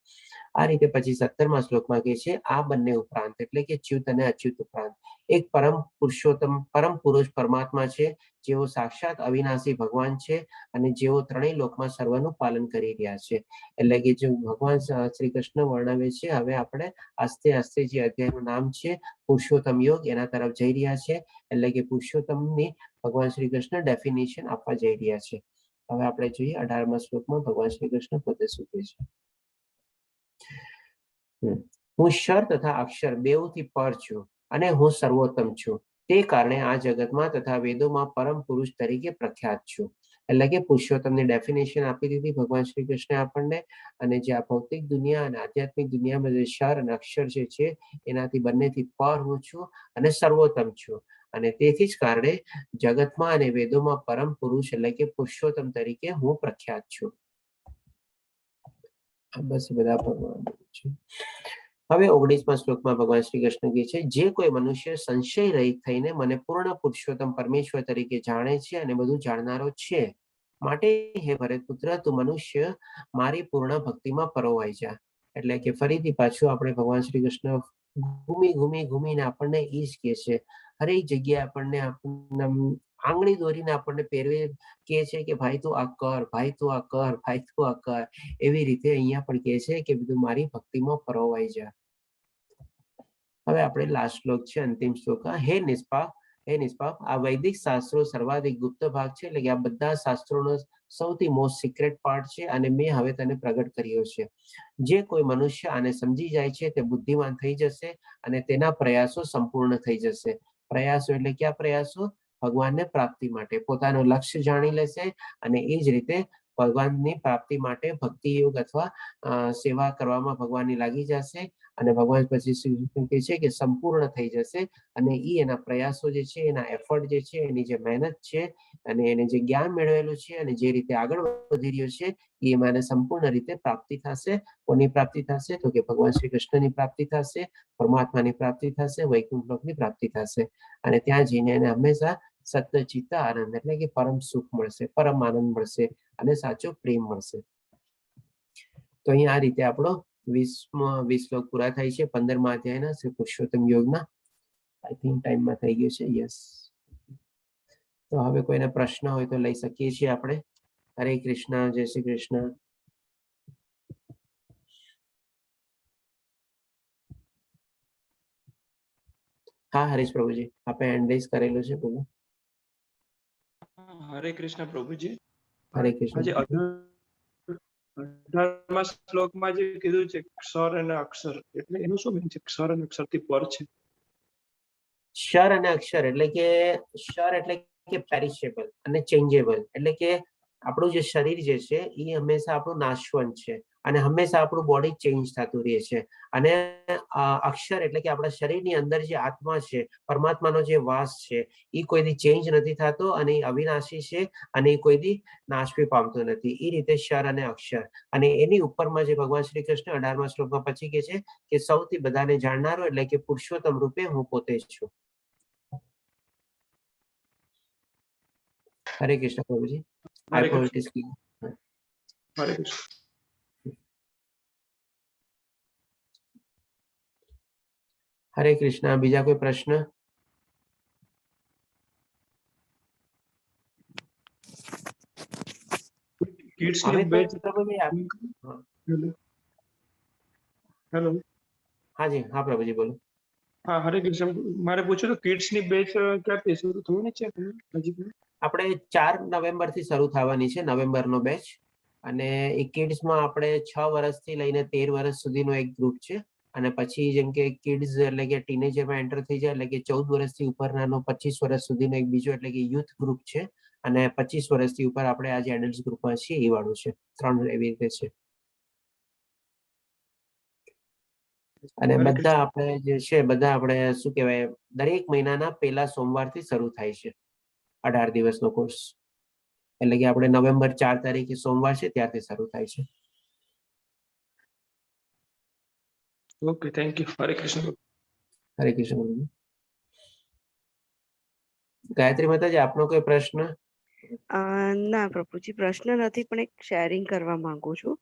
આ રીતે પછી 17મા શ્લોકમાં કહે છે, આ બંને ઉપરાંત, એટલે કે ચ્યુત અને અચ્યુત ઉપરાંત એક પરમ પુરુષોત્તમ, પરમ પુરુષ પરમાત્મા છે, જેઓ સાક્ષાત અવિનાશી ભગવાન છે, અને જેઓ ત્રણેય લોકમાં સર્વનું પાલન કરી રહ્યા છે. એટલે કે જે ભગવાન શ્રી કૃષ્ણ વર્ણવે છે, હવે આપણે આસ્તે આસ્તે જે અધ્યાયનું નામ છે પુરુષોત્તમ યોગ, એના તરફ જઈ રહ્યા છે. એટલે કે પુરુષોત્તમની ભગવાન શ્રી કૃષ્ણ ડેફિનેશન આપવા જઈ રહ્યા છે. હવે આપણે જોઈએ 18મા શ્લોકમાં ભગવાન શ્રી કૃષ્ણ પોતે શું કહે છે. હું ક્ષર તથા અક્ષર બેઉથી પર છું, અને હું સર્વોત્તમ છું. તે કારણે આ જગતમાં તથા વેદોમાં પરમ પુરુષ તરીકે પ્રખ્યાત છું. એટલે કે પુરુષોત્તમની ડેફિનેશન આપી દીધી ભગવાન શ્રી કૃષ્ણ આપણને. અને જે આ ભૌતિક દુનિયા અને આધ્યાત્મિક દુનિયામાં જે ક્ષર અને અક્ષર જે છે, એનાથી બંનેથી પર હું છું અને સર્વોત્તમ છું. અને તેથી જ કારણે જગતમાં અને વેદોમાં પરમ પુરુષ એટલે કે પુરુષોત્તમ તરીકે હું પ્રખ્યાત છું. બસ બધા ભગવાન છે. હવે 19મા શ્લોકમાં ભગવાન શ્રી કૃષ્ણ કહે છે, જે કોઈ મનુષ્ય સંશય રહિત થઈને મને પૂર્ણ પુરુષોત્તમ પરમેશ્વર તરીકે જાણે છે અને બધું જાણનારો છે, માટે હે ભરતપુત્ર, તું મનુષ્ય મારી પૂર્ણ ભક્તિમાં પરોવાઈ જા. એટલે કે ફરીથી પાછું આપણે ભગવાન શ્રી કૃષ્ણ ઘૂમીને આપણને એ જ કહે છે. હરેક જગ્યાએ આપણને આંગળી દોરીને આપણને પહેરવે કહે છે કે ભાઈ તું આ કર, ભાઈ તું આ કર, ભાઈ તું આ કર. એવી રીતે અહીંયા પણ કહે છે કે બધું મારી ભક્તિમાં પરોવાઈ જા. હવે આપણે લાસ્ટ શ્લોક છે, અંતિમ શ્લોક. હે નિષ્પાપ, આ વૈદિક શાસ્ત્રો સર્વાધિક ગુપ્ત ભાગ છે, એટલે કે આ બધા શાસ્ત્રોનો સૌથી મોસ્ટ સિક્રેટ પાર્ટ છે, અને મેં હવે તને પ્રગટ કર્યો છે. જે કોઈ મનુષ્ય આને સમજી જાય છે તે બુદ્ધિમાન થઈ જશે, અને તેના પ્રયાસો સંપૂર્ણ થઈ જશે. પ્રયાસો એટલે ક્યાં પ્રયાસો? ભગવાનને પ્રાપ્તિ માટે પોતાનું લક્ષ્ય જાણી લેશે, અને એ જ રીતે ભગવાનની પ્રાપ્તિ માટે ભક્તિ યોગ અથવા સેવા કરવામાં ભગવાનની લાગી જશે, અને ભગવાન પછી શું કહે છે કે સંપૂર્ણ થઈ જશે, અને એના પ્રયાસો જે છે, એના એફર્ટ જે છે, એની જે મહેનત છે, અને એને જે જ્ઞાન મેળવેલું છે, અને જે રીતે આગળ વધી રહ્યો છે, એમાં સંપૂર્ણ રીતે પ્રાપ્તિ થશે. કોની પ્રાપ્તિ થશે? તો કે ભગવાન શ્રી કૃષ્ણની પ્રાપ્તિ થશે, પરમાત્માની પ્રાપ્તિ થશે, વૈકુંઠ લોકની પ્રાપ્તિ થશે, અને ત્યાં જઈને એને હંમેશા સત્યચિત્ત આનંદ એટલે કે પરમ સુખ મળશે, પરમ આનંદ મળશે, અને સાચો પ્રેમ મળશે. તો અહીંયા આ રીતે આપણો 20 શ્લોક પૂરા થાય છે 15મા અધ્યાયના શ્રી પુરુષોત્તમ યોગના. આઈ થિંક ટાઈમમાં થઈ ગયું છે. યસ. તો હવે કોઈને પ્રશ્ન હોય તો લઈ શકીએ છીએ આપણે. હરે કૃષ્ણ, જય શ્રી કૃષ્ણ. હા હરીશ પ્રભુજી, આપણે હેન્ડ રેઝ કરેલું છે. બોલો. હરે કૃષ્ણ પ્રભુજી. હરે કૃષ્ણ. આજે 18મા શ્લોકમાં જે કીધું છે ક્ષર અને અક્ષર, એટલે એનું શું મીનિંગ છે? ક્ષર અને અક્ષર થી પર છે. ક્ષર અને અક્ષર એટલે કે ક્ષર એટલે કે પેરિશેબલ અને ચેન્જેબલ, એટલે કે આપણું જે શરીર જે છે એ હંમેશા આપણું નાશવંત છે, અને હંમેશા આપણું બોડી ચેન્જ થતું રહે છે. અને અક્ષર એટલે કે આપણા શરીરની અંદર જે આત્મા છે, પરમાત્માનો જે વાસ છે, એ કોઈથી ચેન્જ નથી થતો, અને એ અવિનાશી છે, અને એ કોઈથી નાશ બી પામતો નથી. એ રીતે ક્ષર અને અક્ષર. અને એની ઉપરમાં જે ભગવાન શ્રી કૃષ્ણ 18મા શ્લોકમાં પછી કહે છે કે સૌથી બધાને જાણનારો એટલે કે પુરુષોત્તમ રૂપે હું પોતે જ છું. હરે કૃષ્ણ પ્રભુજી. હરે I hope it Krishna. is clear. હરે કૃષ્ણ. હરે કૃષ્ણ. બીજા કોઈ પ્રશ્ન? કિડ્સ હવે ની તો બેચ. પ્રભુજી હેલો. હાજી, હા પ્રભુજી બોલો. હા હરે કૃષ્ણ. મારે પૂછ્યું કિડ્સ ની બેચ ક્યારથી શરૂ થવાની છે હજી પણ? આપણે 4 નવેમ્બર થી શરૂ થવાની છે, નવેમ્બરનો બેચ. અને એ કિડ્સમાં આપણે 6 વર્ષથી લઈને 13 વર્ષ સુધીનો એક ગ્રુપ છે, અને પછી જેમ કે કિડ્સ એટલે કે ટીનેજરમાં એન્ટર થઈ જાય એટલે કે 14 વર્ષથી ઉપરનાનો 25 વર્ષ સુધીનો એક બીજો એટલે કે યુથ ગ્રુપ છે, અને 25 વર્ષથી ઉપર આપણે આજે એડલ્ટ ગ્રુપમાં છીએ એ વાળું છે. 3 એવી રીતે છે. અને હરે બધા કૃષ્ણ. આપણે જે છે બધા આપણે શું કહેવાય, દરેક મહિનાના પહેલા સોમવારથી શરૂ થાય છે 18 દિવસનો કોર્સ. એટલે કે આપણે નવેમ્બર 4 તારીખે સોમવાર છે ત્યારથી શરૂ થાય છે. Okay, thank you. હરે કૃષ્ણ. હરે કૃષ્ણ. ગાયત્રી માતાજી, આપનો કોઈ પ્રશ્ન? ના પ્રભુજી, પ્રશ્ન નથી, પણ એક શેરિંગ કરવા માંગુ છું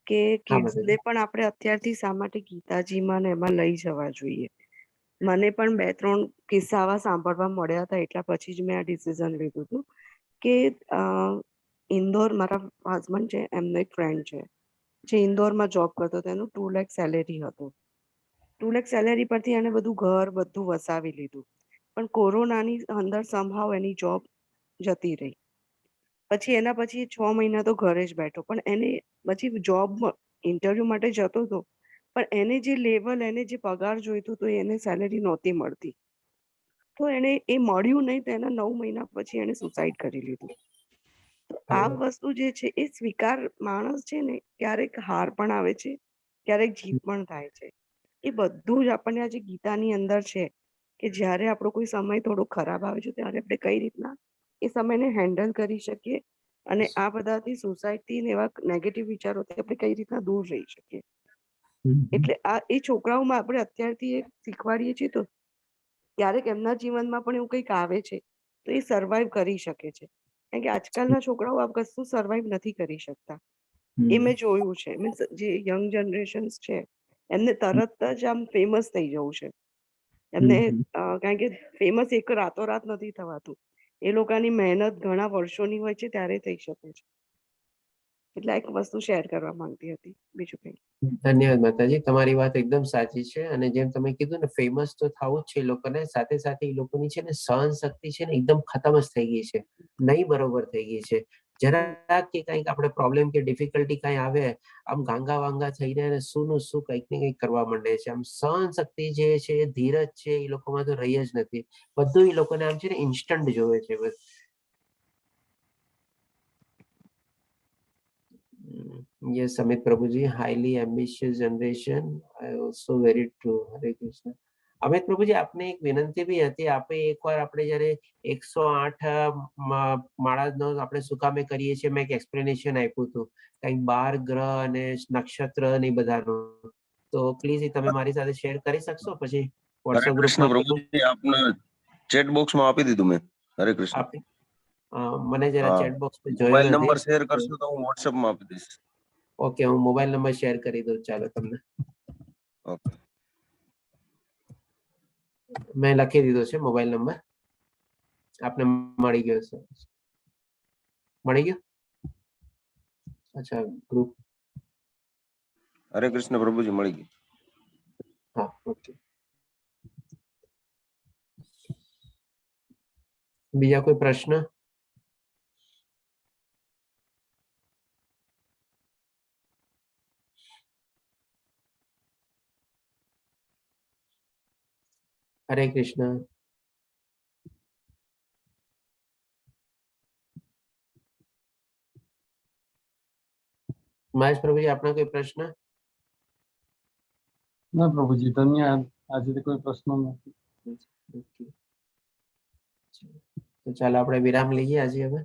કે હા કિડ્સને માતાજી. પણ આપણે અત્યારથી શા માટે ગીતાજીમાં ને એમાં લઈ જવા જોઈએ? મને પણ 2-3 કિસ્સા આવા સાંભળવા મળ્યા હતા, એટલા પછી જ મેં આ ડિસિઝન લીધું હતું કે ઇન્દોર, મારા હસબન્ડ છે એમનો એક ફ્રેન્ડ છે જે ઇન્દોરમાં જોબ કરતો હતો, એનું 2 લાખ સેલેરી હતું. 2 લાખ સેલેરી પરથી એને બધું ઘર બધું વસાવી લીધું, પણ કોરોનાની અંદર સમહાવ એની જોબ જતી રહી. પછી એના પછી 6 મહિના તો ઘરે જ બેઠો, પણ એને પછી જોબ ઇન્ટરવ્યુ માટે જતો હતો, પણ એને જે લેવલ, એને જે પગાર જોઈતું તો એને સેલેરી નહોતી મળતી, તો એને એ મળ્યું નહીં, તો એના 9 મહિના પછી એને સુસાઇડ કરી લીધું. તો આ વસ્તુ જે છે એ સ્વીકાર, માણસ છે ને ક્યારેક હાર પણ આવે છે, ક્યારેક જીત પણ થાય છે. એ બધું જ આપણને આજે ગીતાની અંદર છે કે જ્યારે આપણો કોઈ સમય થોડો ખરાબ આવે છે ત્યારે આપણે કઈ રીતના એ સમયને હેન્ડલ કરી શકીએ, અને આ બધાથી સોસાયટી ને એવા નેગેટિવ વિચારોથી આપણે કઈ રીતના દૂર રહી શકીએ. એટલે આ એ છોકરાઓમાં આપણે અત્યારથી એ શીખવાડીએ છીએ, તો ક્યારેક એમના જીવનમાં પણ એવું કંઈક આવે છે તો એ સર્વાઈવ કરી શકે છે. કારણ કે આજકાલના છોકરાઓ આ કશું સર્વાઈવ નથી કરી શકતા. એ મેં જોયું છે. મીન્સ જે યંગ જનરેશન છે એમને તરત જ આમ ફેમસ થઈ જવું છે એમને, કારણ કે ફેમસ એક રાતોરાત નથી થવાતું. એ લોકોની મહેનત ઘણા વર્ષોની હોય છે ત્યારે થઈ શકે છે. એટલે એક વસ્તુ શેર કરવા માંગતી હતી, બીજું કંઈ. ધન્યવાદ માતાજી, તમારી વાત એકદમ સાચી છે. અને જેમ તમે કીધું ને, ફેમસ તો થવું જ છે એ લોકોને, સાથે સાથે એ લોકોની છે ને સહન શક્તિ છે ને એકદમ ખતમ જ થઈ ગઈ છે, નહીં બરોબર થઈ ગઈ છે. જરાક કે કંઈક આપણે પ્રોબ્લેમ કે ડિફિકલ્ટી કંઈ આવે, આમ ગાંગા વાંગા થઈને અને શું નું શું કંઈક ને કંઈક કરવા માંડે છે. આમ સહન શક્તિ જે છે, ધીરજ છે, એ લોકોમાં તો રહી જ નથી. બધું એ લોકોને આમ છે ને ઇન્સ્ટન્ટ જોવે છે બસ. Yes, Amit Prabhuji, highly ambitious generation. I also very true. Hare Krishna. Amit પ્રભુજી, આપને એક વિનંતી બી હતી. આપણે એકવાર આપણે જ્યારે 108 માળાનો આપણે સુકામે કરીએ છીએ, મેં એક એક્સપ્લેનેશન આપ્યું હતું કંઈક 12 ગ્રહ અને નક્ષત્ર ને એ બધાનું. તો પ્લીઝ એ તમે મારી સાથે શેર કરી શકશો પછી હરે વોટ્સએપ કૃષ્ણ ગ્રુપમાં? પ્રભુજી, આપને ચેટ બોક્સમાં આપી દીધું મેં. હરે કૃષ્ણ. મને જરા હા. ચેટ બોક્સ પર જોયો મોબાઈલ નથી. નંબર શેર કરશો તો હું વોટ્સએપમાં આપી દઈશ. ઓકે, હું મોબાઈલ નંબર શેર કરી દઉં. ચાલો તમને. ઓકે. મેં લખી દીધો છે મોબાઈલ નંબર. આપને મળી ગયો છે? મળી ગયો? અચ્છા, ગ્રુપ. હરે કૃષ્ણ પ્રભુજી, મળી ગયું. હા, ઓકે. બીજા કોઈ પ્રશ્ન? હરે કૃષ્ણ. મહેશ પ્રભુજી, આપના કોઈ પ્રશ્ન? ના પ્રભુજી, ધન્યવાદ. આજે તો કોઈ પ્રશ્ન નથી. તો ચાલો આપણે વિરામ લઈએ આજે હવે.